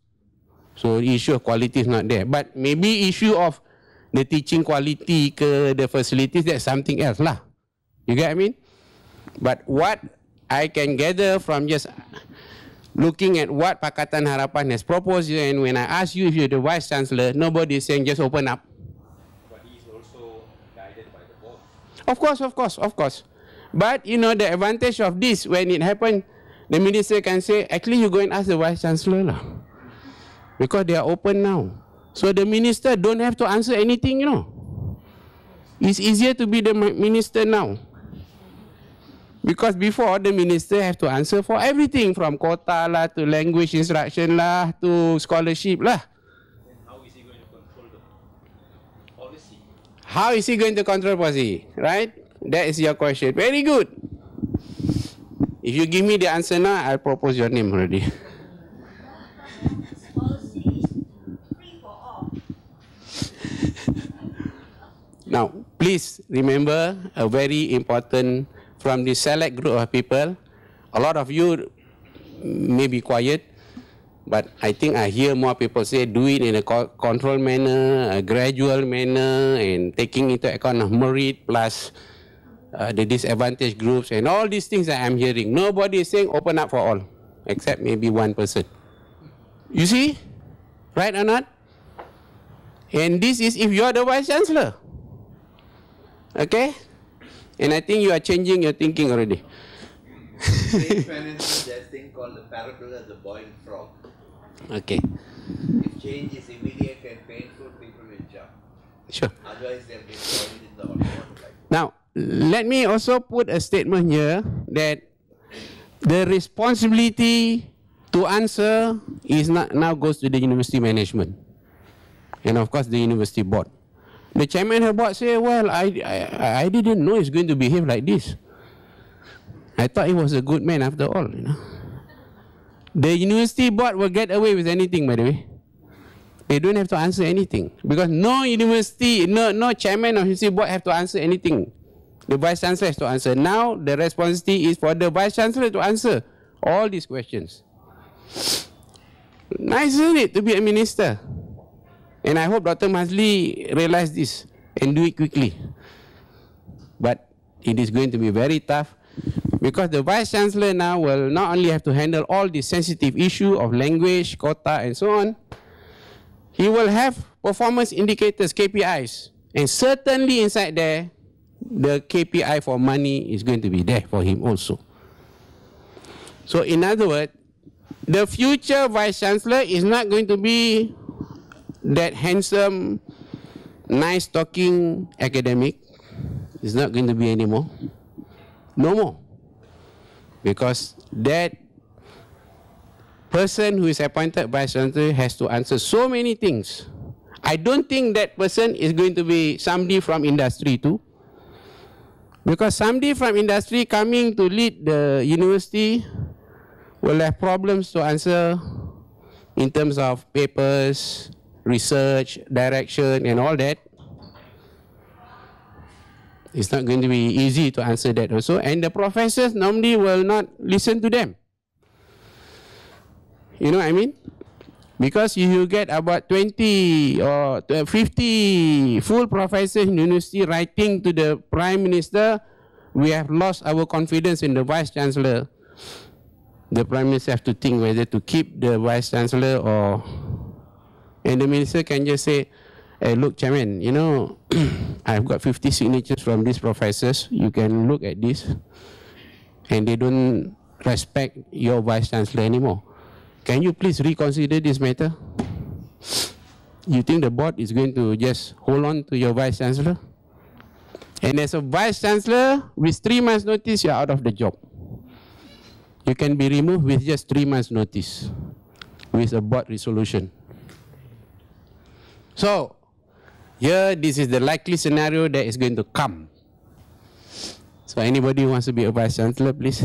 So the issue of quality is not there. But maybe issue of the teaching quality ke the facilities, that's something else lah. You get what I mean? But what I can gather from just looking at what Pakatan Harapan has proposed, and when I ask you if you're the Vice Chancellor, nobody is saying just open up. But he is also guided by the board. Of course, of course, of course. But you know the advantage of this, when it happened, the minister can say, actually you go and ask the Vice Chancellor lah. Because they are open now. So the minister don't have to answer anything, you know. It's easier to be the minister now. Because before, the minister have to answer for everything from quota lah, to language instruction lah, to scholarship lah. Then how is he going to control the policy? How is he going to control policy? Right? That is your question. Very good. If you give me the answer now, I'll propose your name already. Now, please remember a very important, from the select group of people, a lot of you may be quiet, but I think I hear more people say do it in a controlled manner, a gradual manner, and taking into account of merit plus the disadvantaged groups and all these things that I'm hearing. Nobody is saying open up for all, except maybe one person. You see? Right or not? And this is if you are the Vice Chancellor. Okay? And I think you are changing your thinking already. Great financial, there's a thing called the parable of the boiled frog. Okay. If change is immediate and painful, people will jump. Sure. Otherwise, they'll get boiled in the hot water. Now, let me also put a statement here that the responsibility to answer is not now goes to the university management. And of course, the university board. The chairman of the board say, well, I didn't know he's going to behave like this. I thought he was a good man after all, you know. The university board will get away with anything, by the way. They don't have to answer anything. Because no university, no chairman of university board have to answer anything. The Vice Chancellor has to answer. Now, the responsibility is for the Vice Chancellor to answer all these questions. Nice, isn't it, to be a minister? And I hope Dr. Mazli realize this and do it quickly. But it is going to be very tough because the Vice Chancellor now will not only have to handle all the sensitive issue of language, quota and so on, he will have performance indicators, KPIs. And certainly inside there, the KPI for money is going to be there for him also. So in other words, the future Vice Chancellor is not going to be that handsome, nice talking academic. Is not going to be anymore. No more. Because that person who is appointed Vice Chancellor has to answer so many things. I don't think that person is going to be somebody from industry too. Because somebody from industry coming to lead the university will have problems to answer in terms of papers, research, direction and all that. It's not going to be easy to answer that also. And the professors normally will not listen to them. You know what I mean? Because if you get about 20 or 50 full professors in university writing to the Prime Minister, we have lost our confidence in the Vice-Chancellor. The Prime Minister have to think whether to keep the Vice-Chancellor or... And the Minister can just say, hey, look, Chairman, you know, I've got 50 signatures from these professors. You can look at this. And they don't respect your Vice-Chancellor anymore. Can you please reconsider this matter? You think the board is going to just hold on to your Vice-Chancellor? And as a Vice-Chancellor, with 3 months' notice, you're out of the job. You can be removed with just 3 months' notice with a board resolution. So, here, this is the likely scenario that is going to come. So, anybody who wants to be a Vice-Chancellor, please?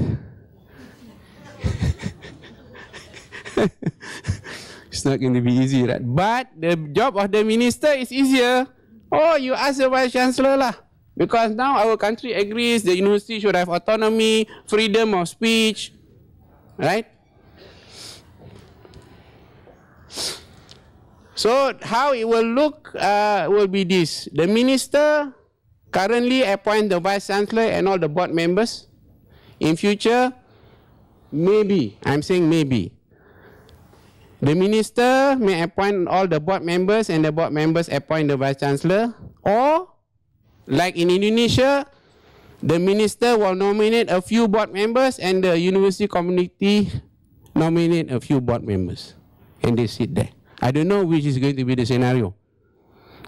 It's not going to be easy, right? But the job of the minister is easier. Oh, you ask the Vice-Chancellor lah. Because now our country agrees the university should have autonomy, freedom of speech, right? So how it will look will be this. The minister currently appoint the Vice-Chancellor and all the board members. In future, maybe, I'm saying maybe, the minister may appoint all the board members and the board members appoint the Vice-Chancellor, or like in Indonesia, the minister will nominate a few board members and the university community nominate a few board members and they sit there. I don't know which is going to be the scenario.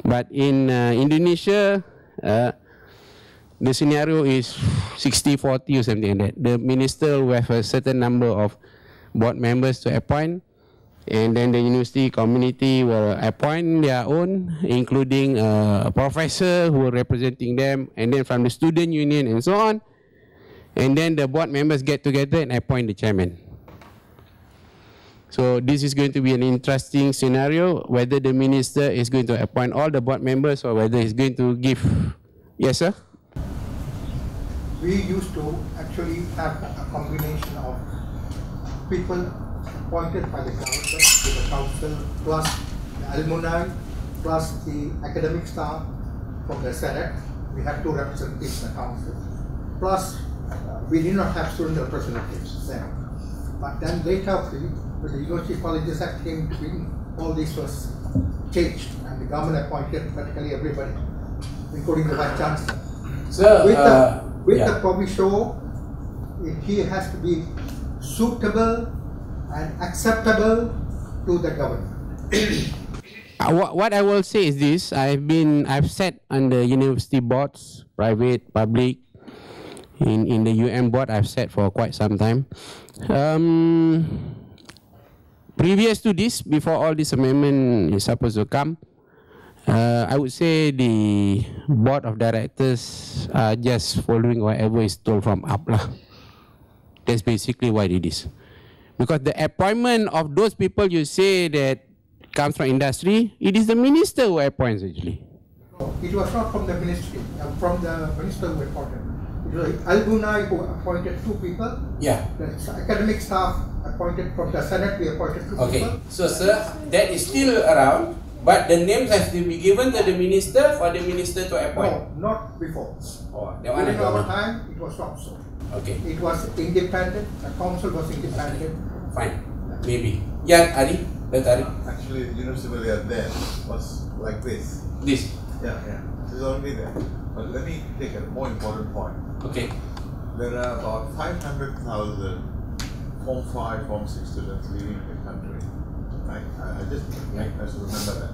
But in Indonesia, the scenario is 60-40 or something like that. The minister will have a certain number of board members to appoint, and then the university community will appoint their own, including a professor who are representing them, and then from the student union and so on. And then the board members get together and appoint the chairman. So this is going to be an interesting scenario, whether the minister is going to appoint all the board members or whether he's going to give. Yes, sir? We used to actually have a combination of people appointed by the government to the council, plus the alumni, plus the academic staff from the Senate. We had 2 representatives in the council. Plus, we did not have student representatives there. But then later, when the University Colleges Act came to be, all this was changed, and the government appointed practically everybody, including the Vice-Chancellor. So, with the proviso, he has to be suitable and acceptable to the government. What I will say is this: I've sat on the university boards, private, public. In the UM board, I've sat for quite some time. Previous to this, before all this amendment is supposed to come, I would say the board of directors are just following whatever is told from up lah. That's basically what it is. Because the appointment of those people you say that comes from industry, it is the minister who appoints actually. It was not from the ministry, from the minister who appointed. It was alumni who appointed 2 people. Yeah. The academic staff appointed from the Senate, we appointed 2 people. Okay, so sir, that is still around, but the names have to be given to the minister for the minister to appoint. No, not before. Oh, that one During our time, it was not so. Okay. It was independent, the council was independent. Fine, maybe. Yeah, Ari, that's Ari. Actually, University then was like this. This? Yeah. This is only there. But let me take a more important point. Okay. There are about 500,000 Form 5, Form 6 students leaving the country. Right? I just remember that.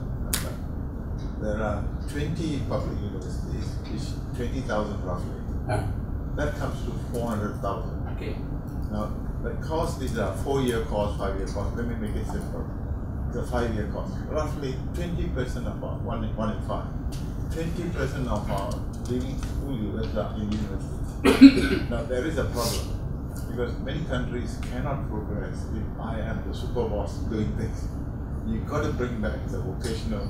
There are 20 public universities, which 20,000 roughly. That comes to 400,000. Okay. Now, the course, these are 4-year course, 5-year course. Let me make it simple. It's a 5-year course. Roughly 20% of our, 1 in 5. 20% of our leaving school years are in universities. Now, there is a problem because many countries cannot progress if I am the super boss doing things. You've got to bring back the vocational,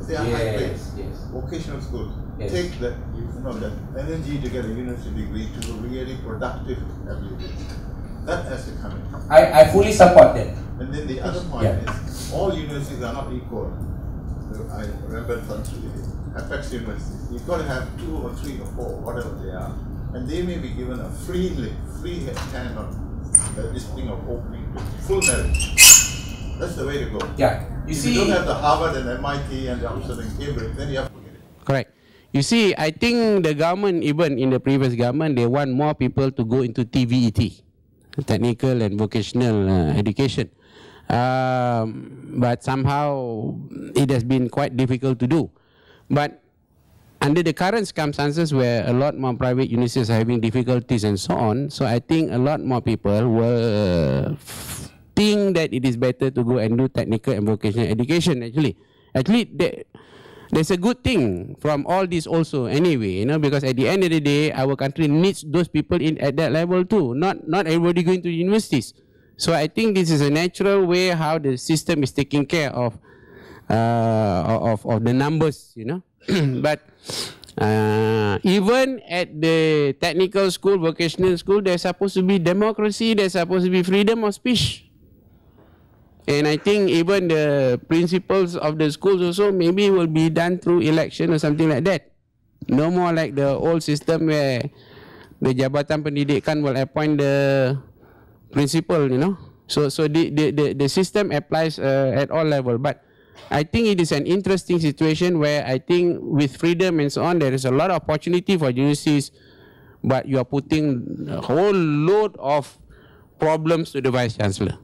they are high grades, vocational schools. take that, that energy to get a university degree to really productive ability. That has to come in. I fully support that. And then the other point is, all universities are not equal. I remember from the Apex universities, you've got to have 2 or 3 or 4, whatever they are. And they may be given a free hand on this thing of opening to full merit. That's the way to go. Yeah. If you don't have the Harvard and MIT and the Oxford and Cambridge, then you have to forget it. Correct. You see, I think the government, even in the previous government, they want more people to go into TVET, technical and vocational education. But somehow it has been quite difficult to do. But under the current circumstances where a lot more private universities are having difficulties and so on, so I think a lot more people will think that it is better to go and do technical and vocational education. Actually, there's a good thing from all this also anyway, because at the end of the day, our country needs those people in at that level too. Not everybody going to universities. So I think this is a natural way how the system is taking care of the numbers, But even at the technical school, vocational school, there's supposed to be democracy, there's supposed to be freedom of speech. And I think even the principals of the schools also maybe will be done through election or something like that. No more like the old system where the Jabatan Pendidikan will appoint the principal, So the system applies at all levels. But I think it is an interesting situation where I think with freedom and so on, there is a lot of opportunity for universities, but you are putting a whole load of problems to the vice-chancellor.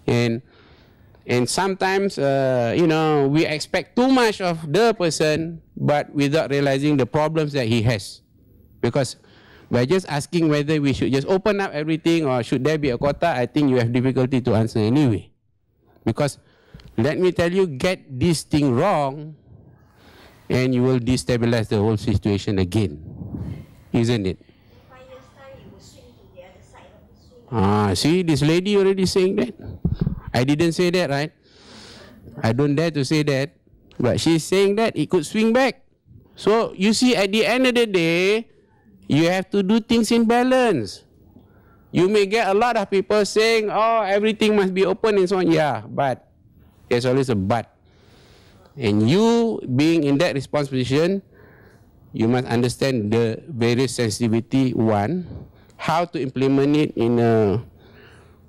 And sometimes, we expect too much of the person, but without realizing the problems that he has. Because by just asking whether we should just open up everything or should there be a quota, I think you have difficulty to answer anyway. Because let me tell you, get this thing wrong, and you will destabilize the whole situation again, isn't it? See, this lady already saying that. I didn't say that, right? I don't dare to say that. But she's saying that it could swing back. So, you see, at the end of the day, you have to do things in balance. You may get a lot of people saying, oh, everything must be open and so on. Yeah, but there's always a but. And you, being in that response position, you must understand the various sensitivity, one, how to implement it in a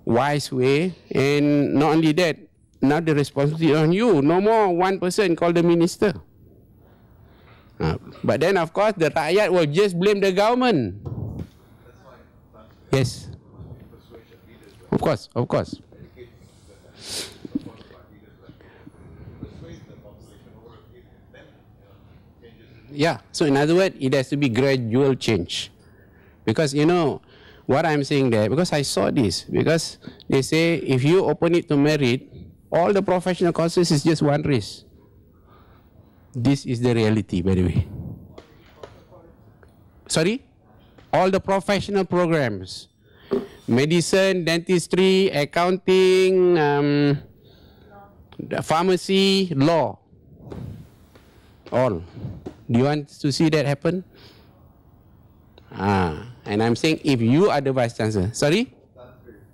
wise way, and not only that, now the responsibility on you. No more one person called the minister. But then, of course, the rakyat will just blame the government. Yes. Of course, of course. Yeah, so in other words, it has to be gradual change. Because, what I'm saying there, because I saw this, because they say if you open it to merit, all the professional courses is just one race. This is the reality, by the way. Sorry? All the professional programs, medicine, dentistry, accounting, pharmacy, law, all. Do you want to see that happen? And I'm saying if you are the vice chancellor, sorry?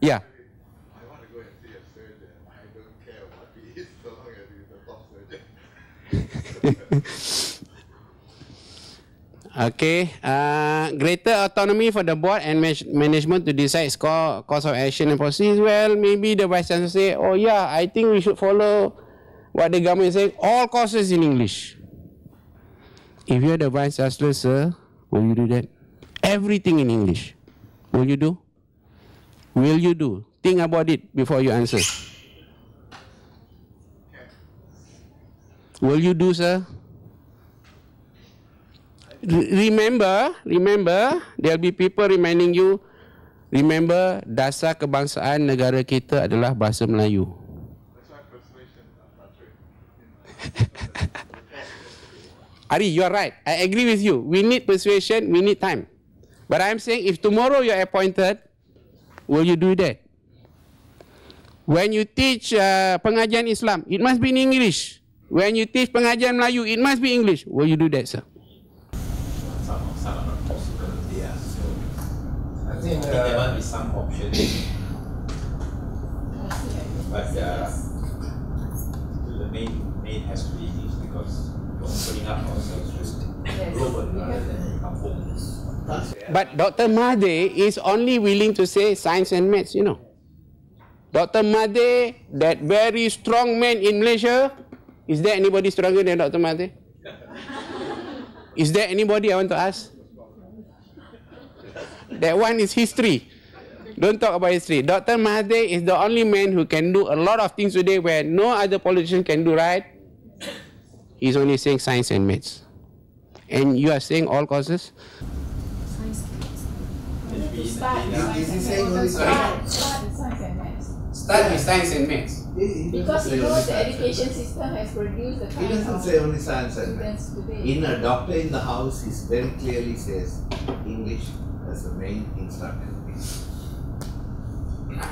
Yeah. I want to go and see a surgeon. I don't care what he is, so long as he's a top surgeon. Okay. Greater autonomy for the board and management to decide course of action and policies. Well, maybe the vice chancellor say, oh yeah, I think we should follow what the government is saying, all courses in English. If you're the vice chancellor, sir, will you do that? Everything in English. Will you do? Will you do? Think about it before you answer. Will you do, sir? Remember, there'll be people reminding you, remember, dasar kebangsaan negara kita adalah bahasa Melayu. Ari, you are right. I agree with you. We need persuasion, we need time. But I'm saying if tomorrow you're appointed, will you do that? When you teach pengajian Islam, it must be in English. When you teach pengajian Melayu, it must be English. Will you do that, sir? I think there must be some options. But the main has to be English because we're opening up ourselves to global rather than kampung. But Dr. Mahathir is only willing to say science and maths, you know. Dr. Mahathir, that very strong man in Malaysia, is there anybody stronger than Dr. Mahathir? Is there anybody I want to ask? That one is history. Don't talk about history. Dr. Mahathir is the only man who can do a lot of things today where no other politician can do, right? He's only saying science and maths. And you are saying all courses? Start with science and maths. Because you know the education system has produced the kind He doesn't of say only science and maths. today. In a doctor in the house, he very clearly says English as the main instruction.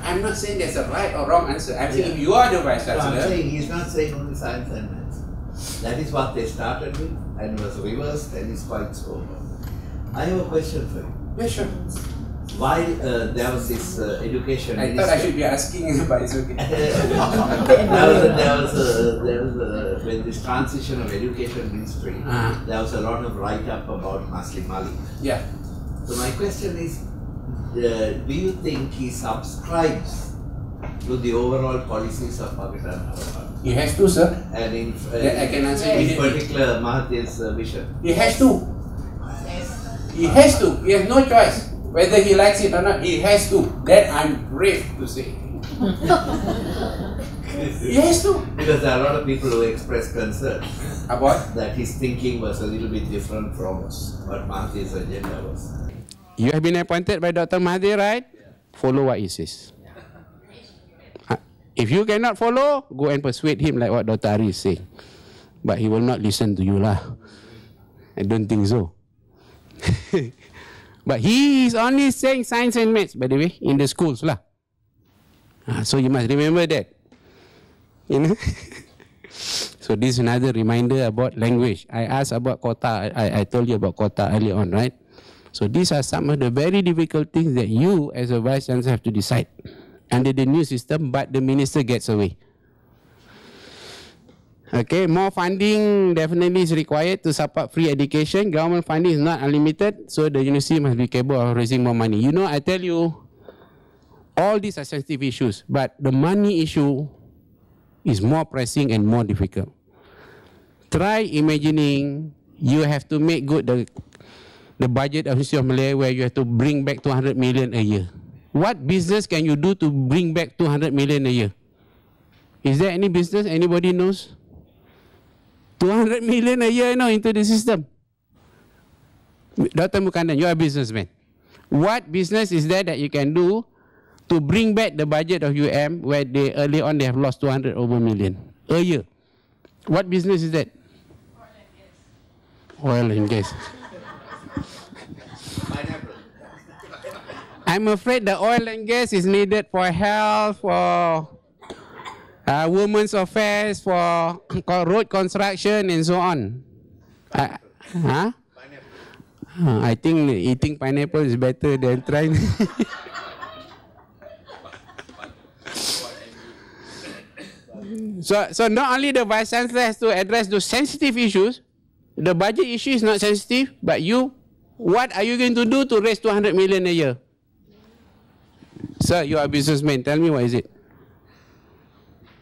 I'm not saying there's a right or wrong answer. I'm saying if you are the vice chancellor. I'm saying he's not saying only science and maths. That is what they started with and was reversed and is quite over. I have a question for you. Yeah, sure. While there was this education I thought I should be asking, but it's okay. there was with this transition of education ministry, there was a lot of write-up about Muslim Ali. Yeah. So my question is, do you think he subscribes to the overall policies of Pakistan? He has to, sir. And in, I can answer in immediately. particular, Mahathir's vision. He has to. He has to. He has no choice. Whether he likes it or not, he has to. That I'm brave to say. He has to. Because there are a lot of people who express concern about that his thinking was a little bit different from what Mahathir's agenda was. You have been appointed by Dr. Mahathir, right? Follow what he says. If you cannot follow, go and persuade him like what Dr. Ari is saying. But he will not listen to you lah. I don't think so. But he is only saying science and maths, by the way, in the schools lah. So you must remember that. You know? So this is another reminder about language. I asked about quota. I told you about quota earlier on, right? So these are some of the very difficult things that you as a vice chancellor have to decide under the new system, but the minister gets away. Okay, more funding definitely is required to support free education. Government funding is not unlimited, so the university must be capable of raising more money. You know, I tell you, all these are sensitive issues, but the money issue is more pressing and more difficult. Try imagining you have to make good the budget of the University of Malaya where you have to bring back 200 million a year. What business can you do to bring back 200 million a year? Is there any business anybody knows? 200 million a year into the system. Dr. Mukandan, you are a businessman. What business is there that you can do to bring back the budget of UM where they early on they have lost 200 over million a year? What business is that? Oil and gas. I'm afraid the oil and gas is needed for health, for women's affairs, for road construction and so on. I think eating pineapple is better than trying. So not only the vice chancellor has to address those sensitive issues, the budget issue is not sensitive, but what are you going to do to raise 200 million a year? Sir, you are a businessman. Tell me, what is it?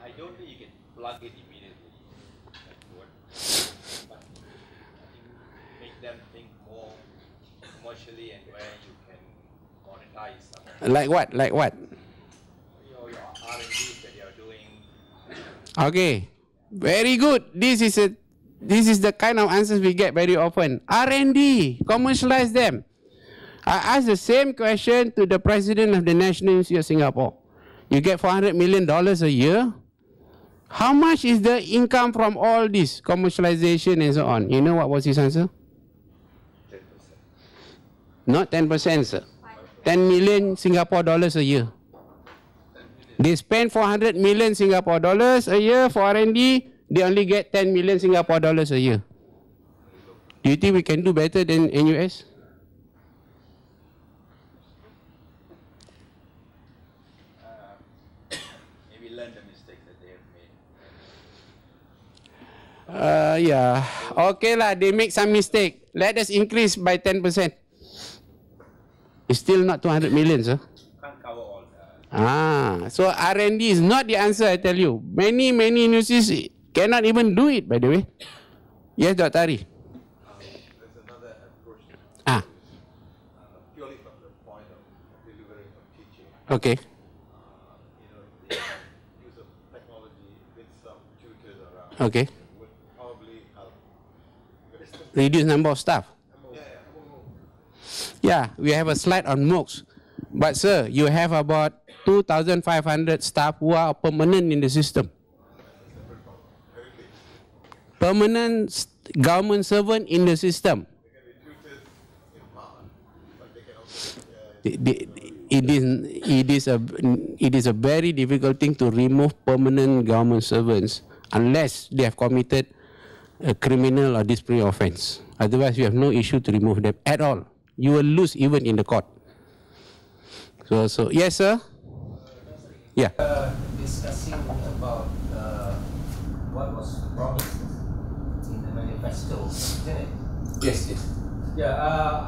I don't think you can plug it immediately. But I think make them think more commercially and where you can monetize some of it. Like what? Like what? Your R&D that you are doing. Okay, very good. This is the kind of answers we get very often. R&D, commercialize them. I asked the same question to the president of the National University of Singapore. You get $400 million a year. How much is the income from all this commercialization and so on? You know what was his answer? 10%. Not 10%, sir. 10 million Singapore dollars a year. They spend 400 million Singapore dollars a year for R&D. They only get 10 million Singapore dollars a year. Do you think we can do better than NUS? Yeah. Okay lah, they make some mistake. Let us increase by 10%. It's still not 200 million, sir. Can't cover all that. So R&D is not the answer, I tell you. Many universities cannot even do it, by the way. Yes, Dr. Ari. There's another approach. Purely from the point of delivering of teaching. Okay. The use of technology with some tutors around. Okay. Would probably help. Reduce number of staff. Yeah, we have a slide on MOOCs. But sir, you have about 2,500 staff who are permanent in the system. Permanent government servant in the system. It is a very difficult thing to remove permanent government servants unless they have committed a criminal or disciplinary offence. Otherwise, you have no issue to remove them at all. You will lose even in the court. So yes, sir. Yeah. Discussing about what was promised in the manifesto, isn't it? Yes. Yeah,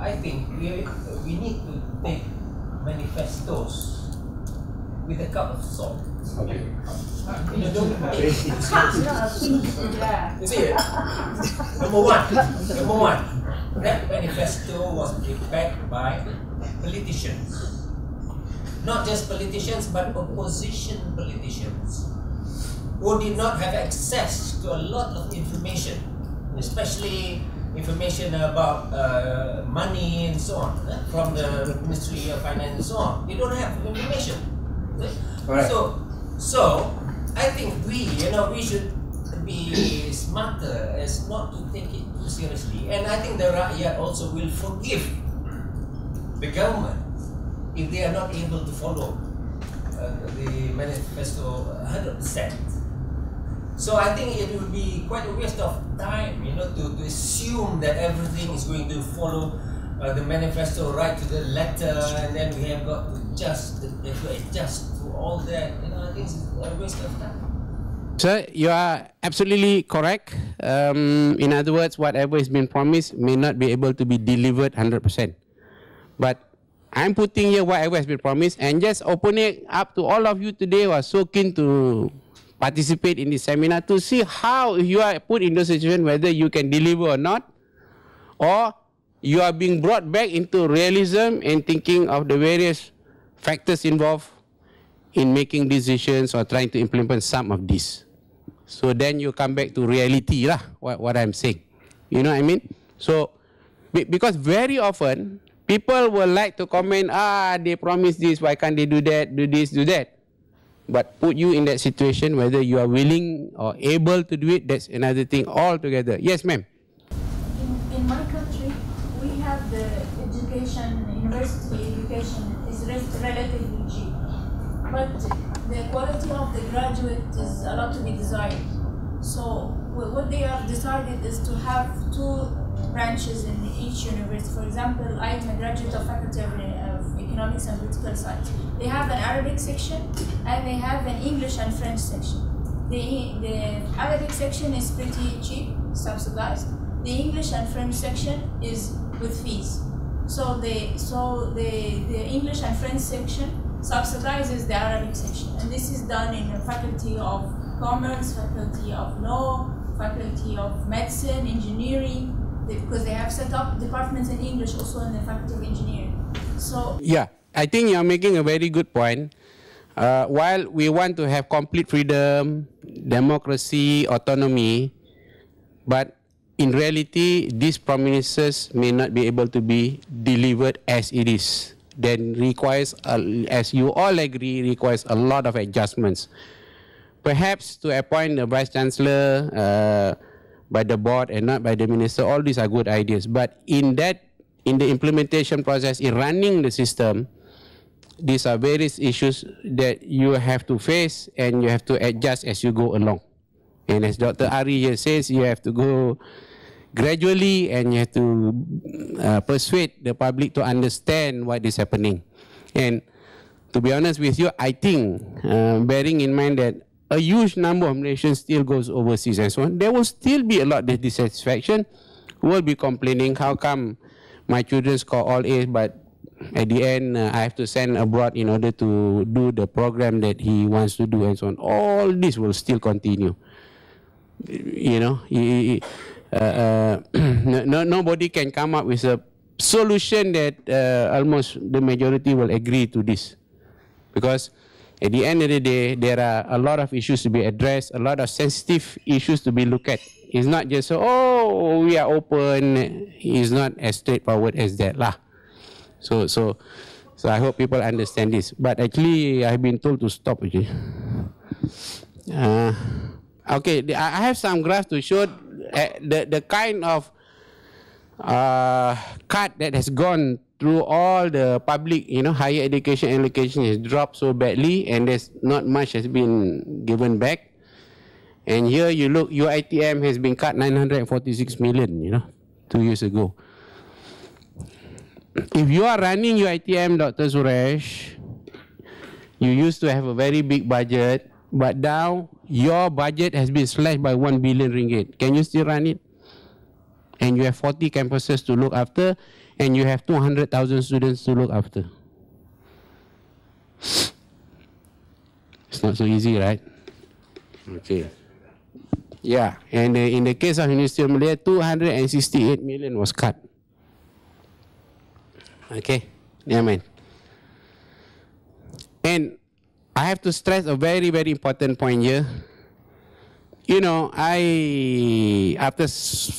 I think we need to take manifestos with a cup of salt. Okay. You don't take Yeah. You see it? Number one, that manifesto was prepared by politicians. Not just politicians, but opposition politicians who did not have access to a lot of information, especially information about money and so on, from the Ministry of Finance and so on. They don't have information. Right. So I think we should be smarter as not to take it too seriously. And I think the rakyat also will forgive the government if they are not able to follow the manifesto 100%. So I think it would be quite a waste of time, to assume that everything is going to follow the manifesto right to the letter, and then we have got to adjust to all that. I think it's a waste of time. Sir, you are absolutely correct. In other words, whatever has been promised may not be able to be delivered 100%. But I'm putting here whatever has been promised and just opening up to all of you today who are so keen to participate in this seminar to see how you are put in the situation whether you can deliver or not, or you are being brought back into realism and thinking of the various factors involved in making decisions or trying to implement some of this. So then you come back to reality lah, what I'm saying. You know what I mean? So, because very often, people will like to comment, they promised this, why can't they do that, do this, do that. But put you in that situation, whether you are willing or able to do it, that's another thing altogether. Yes, ma'am. In my country, we have the university education is relatively cheap. But the quality of the graduate is a lot to be desired. So what they have decided is to have two branches in each university. For example, I am a graduate of Faculty of Economics and Political Science. They have an Arabic section and they have an English and French section. The Arabic section is pretty cheap, subsidized. The English and French section is with fees. So the English and French section subsidizes the Arabic section, and this is done in the Faculty of Commerce, Faculty of Law, Faculty of Medicine, Engineering, because they have set up departments in English also in the Faculty of Engineering. So yeah, I think you are making a very good point. While we want to have complete freedom, democracy, autonomy, but in reality, these promises may not be able to be delivered as it is. Then requires, as you all agree, requires a lot of adjustments. Perhaps to appoint the vice-chancellor by the board and not by the minister, all these are good ideas. But in the implementation process, in running the system, these are various issues that you have to face and you have to adjust as you go along. And as Dr. Ari here says, you have to go gradually and you have to persuade the public to understand what is happening. And to be honest with you, I think, bearing in mind that a huge number of Malaysians still goes overseas and so on, there will still be a lot of dissatisfaction. Will be complaining, how come my children score all A's, but at the end I have to send abroad in order to do the program that he wants to do and so on. All this will still continue. You know, nobody can come up with a solution that almost the majority will agree to this, because at the end of the day, there are a lot of issues to be addressed, a lot of sensitive issues to be looked at. It's not just, oh, we are open. It's not as straightforward as that lah. So I hope people understand this. But actually, I've been told to stop actually. Okay, I have some graphs to show the kind of cut that has gone through all the public, you know, higher education allocation has dropped so badly, and there's not much has been given back. And here you look, UITM has been cut 946 million, you know, 2 years ago. If you are running UITM, Dr. Suresh, you used to have a very big budget, but now your budget has been slashed by 1 billion ringgit. Can you still run it? And you have 40 campuses to look after, and you have 200,000 students to look after. It's not so easy, right? Okay. Yeah, and in the case of University of Malaysia, 268 million was cut. Okay, never mind. And I have to stress a very, very important point here. You know,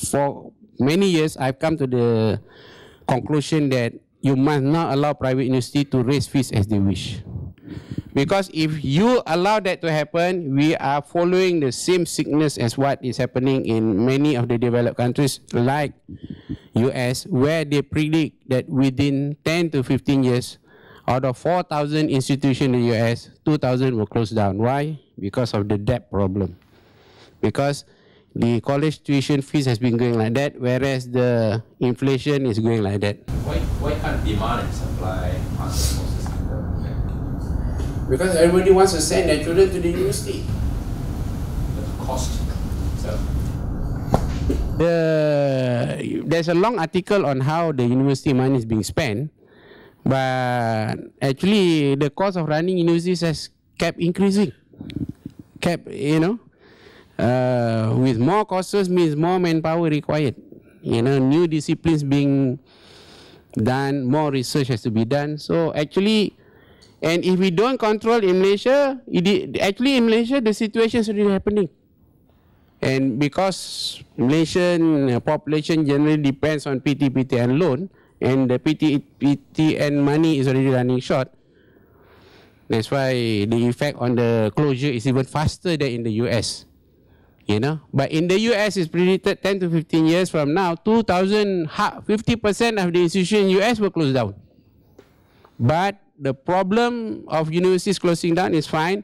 for many years, I've come to the conclusion that you must not allow private university to raise fees as they wish. Because if you allow that to happen, we are following the same sickness as what is happening in many of the developed countries like US, where they predict that within 10 to 15 years, out of 4,000 institutions in the US, 2,000 will close down. Why? Because of the debt problem. Because the college tuition fees has been going like that, whereas the inflation is going like that. Why can't demand and supply answer forces? Because everybody wants to send their children to the university. The cost itself. There's a long article on how the university money is being spent, but actually the cost of running universities has kept increasing. You know, with more courses means more manpower required. You know, new disciplines being done, more research has to be done. So actually, and if we don't control in Malaysia, actually in Malaysia the situation is already happening. And because Malaysian population generally depends on PT-PTN loan, and the PT-PTN money is already running short, that's why the effect on the closure is even faster than in the US. You know, but in the US it's predicted 10 to 15 years from now, 50% of the institutions in US will close down. But the problem of universities closing down is fine,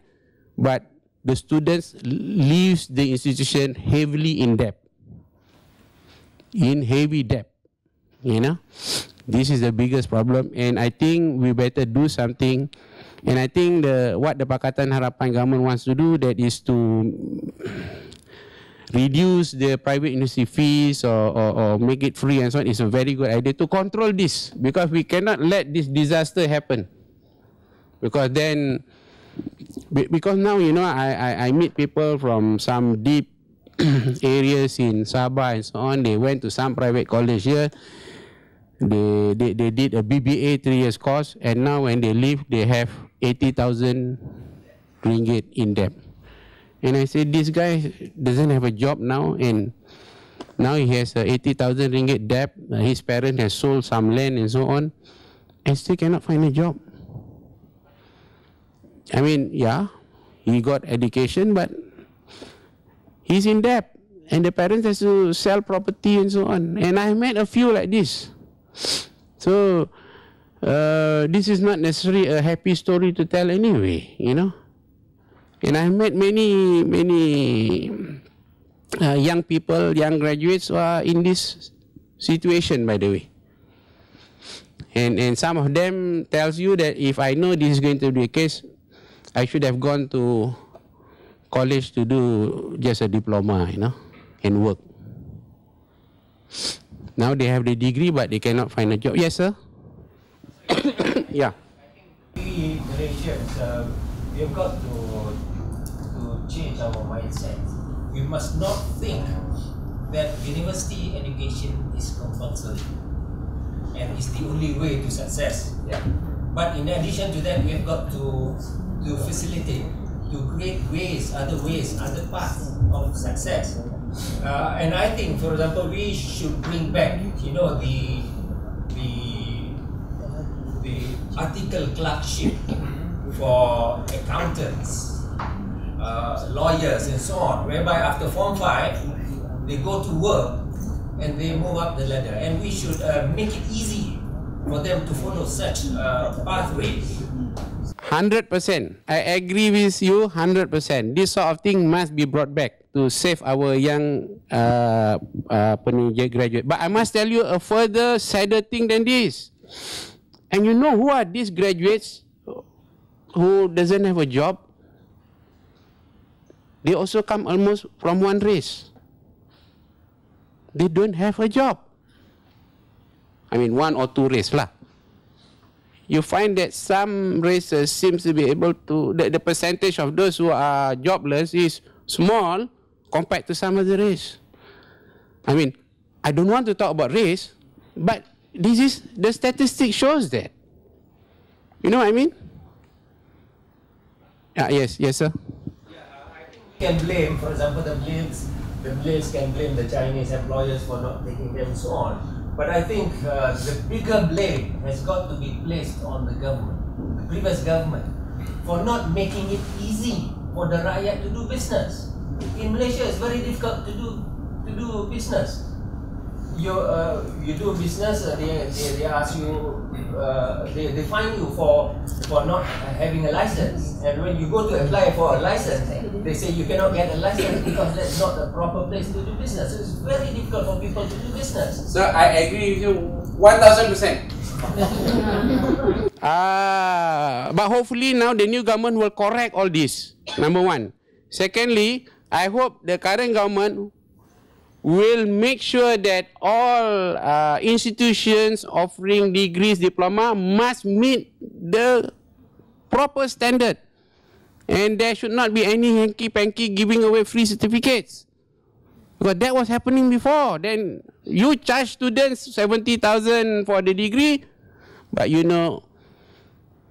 but the students leave the institution heavily in debt, in heavy debt. You know, this is the biggest problem, and I think we better do something. And I think what the Pakatan Harapan government wants to do, that is to reduce the private university fees or make it free and so on, is a very good idea to control this, because we cannot let this disaster happen. Because then, because now, you know, I meet people from some deep areas in Sabah and so on. They went to some private college here. They did a BBA 3 years course, and now when they leave, they have 80,000 ringgit in debt. And I said, this guy doesn't have a job now, and now he has 80,000 ringgit debt. His parents have sold some land and so on, and still cannot find a job. I mean, yeah, he got education, but he's in debt, and the parents has to sell property and so on. And I met a few like this. So this is not necessarily a happy story to tell anyway, you know. And I met many young people, young graduates who are in this situation, by the way. And some of them tells you that if I know this is going to be the case, I should have gone to college to do just a diploma, you know, and work. Now they have the degree, but they cannot find a job. Yes, sir? Yeah. We Malaysians, we have got to change our mindset. We must not think that university education is compulsory and is the only way to success. Yeah. But in addition to that, we have got to facilitate, to create ways, other paths of success. And I think, for example, we should bring back, you know, the article clerkship for accountants, lawyers, and so on, whereby after Form 5, they go to work and they move up the ladder. And we should make it easy for them to follow such pathways. 100%. I agree with you 100%. This sort of thing must be brought back to save our young graduate. But I must tell you a further sadder thing than this. And you know who are these graduates who doesn't have a job? They also come almost from one race. They don't have a job. I mean, one or two races lah. You find that some races seems to be able to, the percentage of those who are jobless is small compared to some other race. I mean, I don't want to talk about race, but this is, the statistic shows that. You know what I mean? Yes, sir. Can blame, for example, the blades can blame the Chinese employers for not taking them and so on. But I think the bigger blame has got to be placed on the government, the previous government, for not making it easy for the rakyat to do business. In Malaysia, it's very difficult to do business. You do business, they ask you, they fine you for not having a license. And when you go to apply for a license, they say you cannot get a license because that's not the proper place to do business. So it's very difficult for people to do business. So I agree with you 1000%. But hopefully now the new government will correct all this. Number one. Secondly, I hope the current government will make sure that all institutions offering degrees, diploma must meet the proper standard. And there should not be any hanky-panky giving away free certificates. Because that was happening before. Then you charge students 70,000 for the degree, but you know,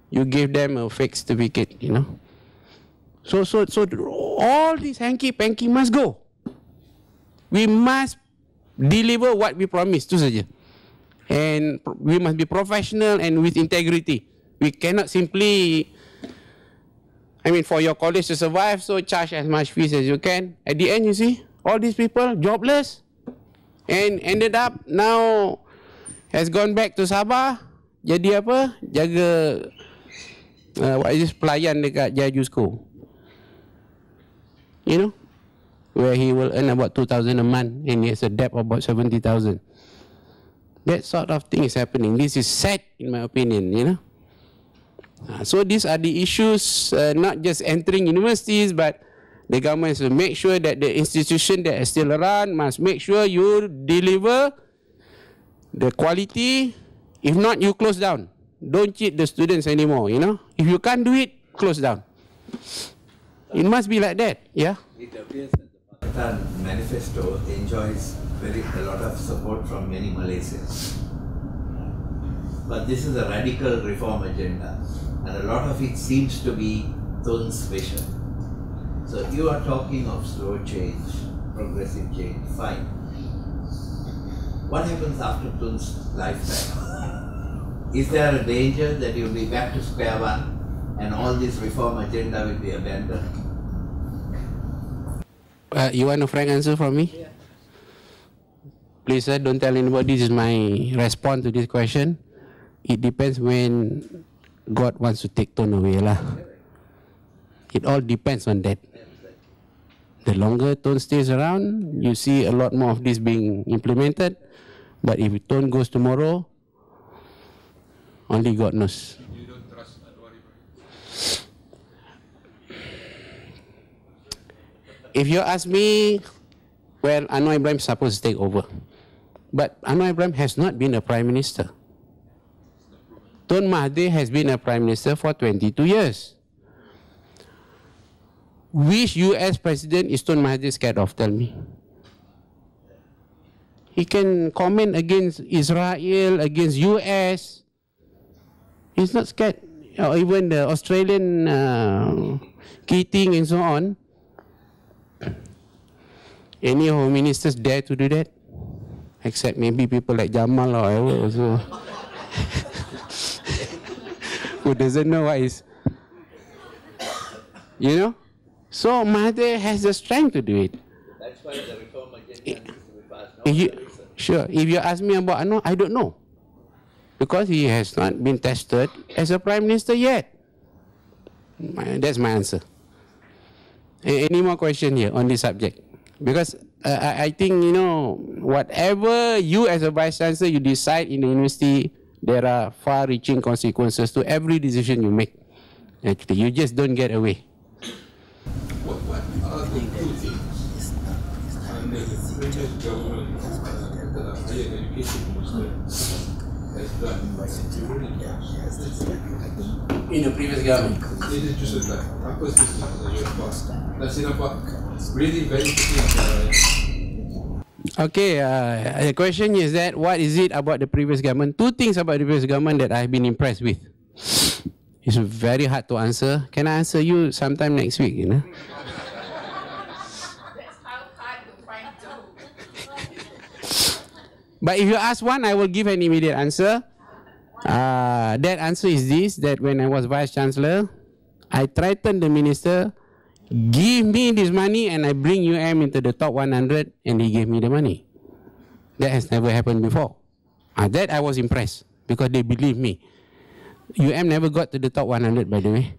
you give them a fake certificate, you know. So all these hanky-panky must go. We must deliver what we promised, tu saja. And we must be professional and with integrity. We cannot simply, I mean, for your college to survive, so charge as much fees as you can. At the end, you see, all these people jobless and ended up now has gone back to Sabah. Jadi apa? Jaga what is this, pelayan dekat Jaju School. You know? Where he will earn about 2,000 a month and he has a debt of about 70,000. That sort of thing is happening. This is sad in my opinion, you know. So these are the issues, not just entering universities, but the government has to make sure that the institution that is still around must make sure you deliver the quality. If not, you close down. Don't cheat the students anymore, you know. If you can't do it, close down. It must be like that, yeah. It appears that the Pakistan Manifesto enjoys a lot of support from many Malaysians. But this is a radical reform agenda, and a lot of it seems to be Tun's vision. So if you are talking of slow change, progressive change, fine. What happens after Tun's lifetime? Is there a danger that you'll be back to square one and all this reform agenda will be abandoned? You want a frank answer from me? Yeah. Please, sir, don't tell anybody. This is my response to this question. It depends when God wants to take Tun away lah. It all depends on that. The longer Tun stays around, you see a lot more of this being implemented. But if Tun goes tomorrow, only God knows. If you ask me, well, Anwar Ibrahim is supposed to take over. But Anwar Ibrahim has not been a prime minister. Tun Mahathir has been a prime minister for 22 years. Which US president is Tun Mahathir scared of? Tell me. He can comment against Israel, against US. He's not scared. Or even the Australian Keating and so on. Any home ministers dare to do that? Except maybe people like Jamal or whatever also. Who doesn't know what is. You know? So Mahathir has the strength to do it. That's why the reform agenda needs to be passed. Sure. If you ask me about Anwar, I don't know. Because he has not been tested as a prime minister yet. That's my answer. Any more question here on this subject? Because I think, you know, whatever you as a vice-chancellor you decide in the university, there are far-reaching consequences to every decision you make. Actually, you just don't get away. What are the two things under the previous government, the higher education minister has done in the previous government? Ini justru tak. Apa sih yang nampak? Saya nampak really very interesting. Okay, the question is that what is it about the previous government? Two things about the previous government that I've been impressed with. It's very hard to answer. Can I answer you sometime next week, you know? That's how hard to find two. But if you ask one, I will give an immediate answer. That answer is this, that when I was vice-chancellor, I threatened the minister, give me this money and I bring into the top 100, and he gave me the money. That has never happened before. That I was impressed because they believe me. Never got to the top 100, by the way.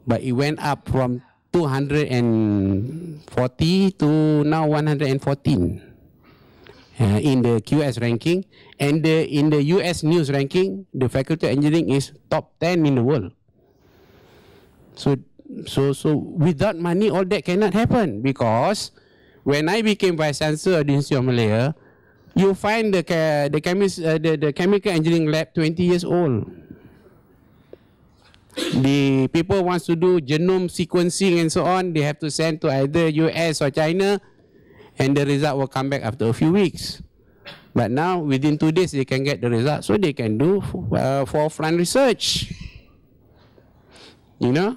But it went up from 240 to now 114 in the QS ranking. And in the US News ranking, the Faculty of Engineering is top 10 in the world. So without money, all that cannot happen. Because when I became Vice-Chancellor of the University of Malaya, you find the chemical engineering lab 20 years old. The people wants to do genome sequencing and so on, they have to send to either US or China, and the result will come back after a few weeks. But now, within 2 days, they can get the result, so they can do for offline research. You know?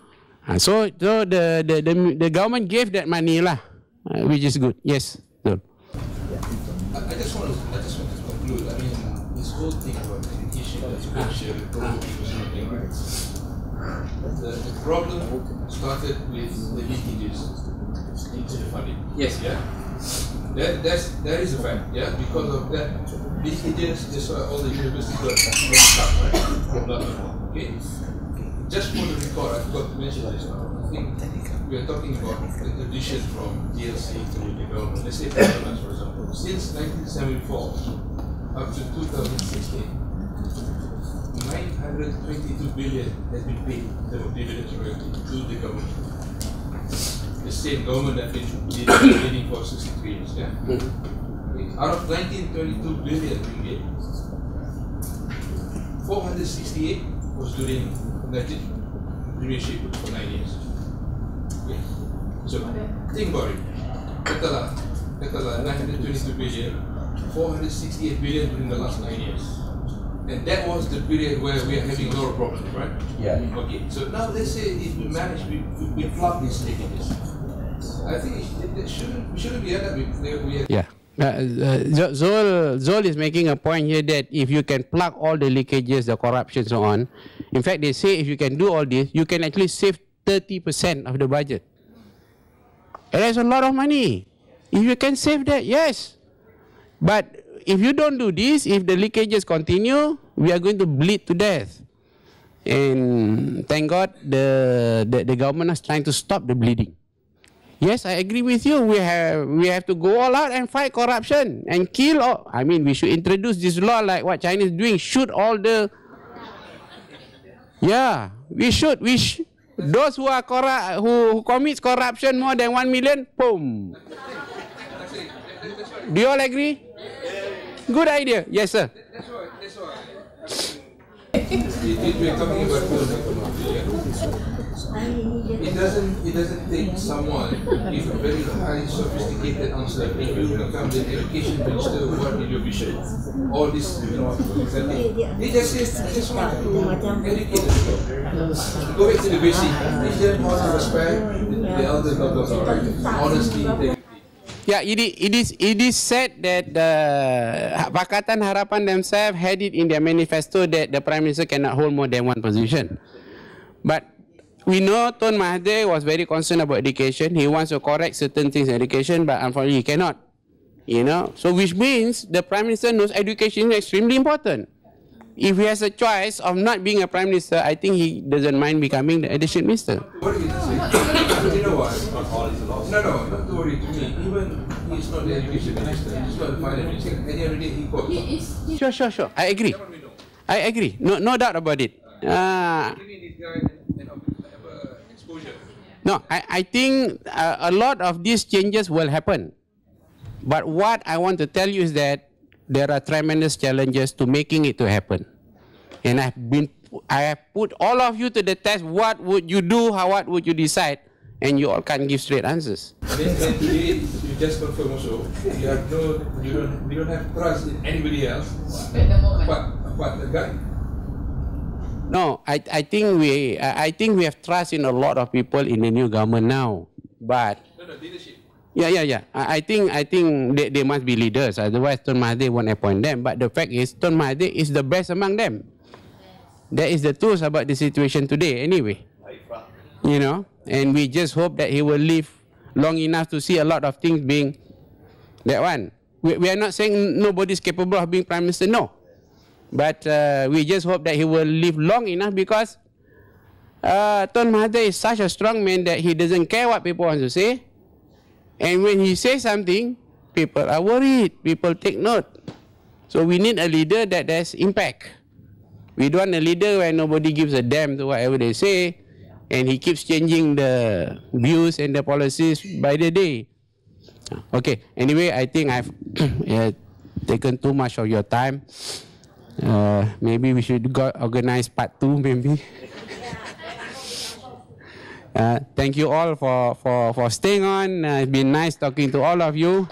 So the government gave that money lah, which is good. Yes. So. I just want to conclude. I mean, this whole thing about education, education, the problem started with the leakages into the funding. Yes. Yeah. That is a fact. Yeah. Because of that leakages, that's why all the universities got stuck, right? Okay. Just for the record, I forgot to mention this. I think we are talking about the addition from DLC to development. Let's say development, for example. Since 1974 up to 2016, 922 billion has been paid in terms of dividends royalty to the government. The same government that been leading for 63 years. Yeah? Okay. Out of 1922 billion ringgit, 468 was during premiership for 9 years. Okay. So think about it. Katalah 922 billion, 468 billion during the last 9 years. And that was the period where we are having a lot of problems, right? Yeah. Okay. So now let's say if we manage, we plug these leakages. I think we shouldn't be at that. Yeah. Zol is making a point here that if you can plug all the leakages, the corruption, so on. In fact, they say if you can do all this, you can actually save 30% of the budget. And that's a lot of money. If you can save that, yes. But if you don't do this, if the leakages continue, we are going to bleed to death. And thank God the government is trying to stop the bleeding. Yes, I agree with you. We have to go all out and fight corruption and kill all. I mean, we should introduce this law like what China is doing. Shoot all the. Yeah, we should. Those who are who commits corruption more than 1 million, boom. Do you all agree? Good idea. Yes, sir. That's why. We're talking about it doesn't take someone with a very highly sophisticated answer. If you become the education minister, what is your vision? All this, they just say, just want to educate people. Go back to the basic. Teach them how to respect the elders, blah, blah, blah. Honesty, integrity. Yeah, it is said that Pakatan Harapan themselves had it in their manifesto that the Prime Minister cannot hold more than one position. But we know Tun Mahathir was very concerned about education. He wants to correct certain things in education, but unfortunately he cannot. You know, so which means the Prime Minister knows education is extremely important. If he has a choice of not being a Prime Minister, I think he doesn't mind becoming the Education Minister. What did he say? You know what? No, not to worry to me. Even he's not the Education Minister, he's not the Finance Minister. Any other day he quotes. Sure. I agree. No doubt about it. No, I think a lot of these changes will happen. But what I want to tell you is that there are tremendous challenges to making it to happen. And I have put all of you to the test. What would you do? What would you decide? And you all can't give straight answers. And today, you just confirm also, we don't have trust in anybody else but the guy. No, I think we have trust in a lot of people in the new government now. But leadership. Yeah. I think they must be leaders. Otherwise, Tun Mahathir won't appoint them. But the fact is, Tun Mahathir is the best among them. That is the truth about the situation today. Anyway, you know, and we just hope that he will live long enough to see a lot of things being that one. We are not saying nobody is capable of being Prime Minister. No, but we just hope that he will live long enough because Tun Mahathir is such a strong man that he doesn't care what people want to say. And when he says something, people are worried, people take note. So we need a leader that has impact. We don't want a leader where nobody gives a damn to whatever they say, and he keeps changing the views and the policies by the day. Okay, anyway, I think I've taken too much of your time. Maybe we should organize part 2, maybe. Thank you all for staying on. It's been nice talking to all of you.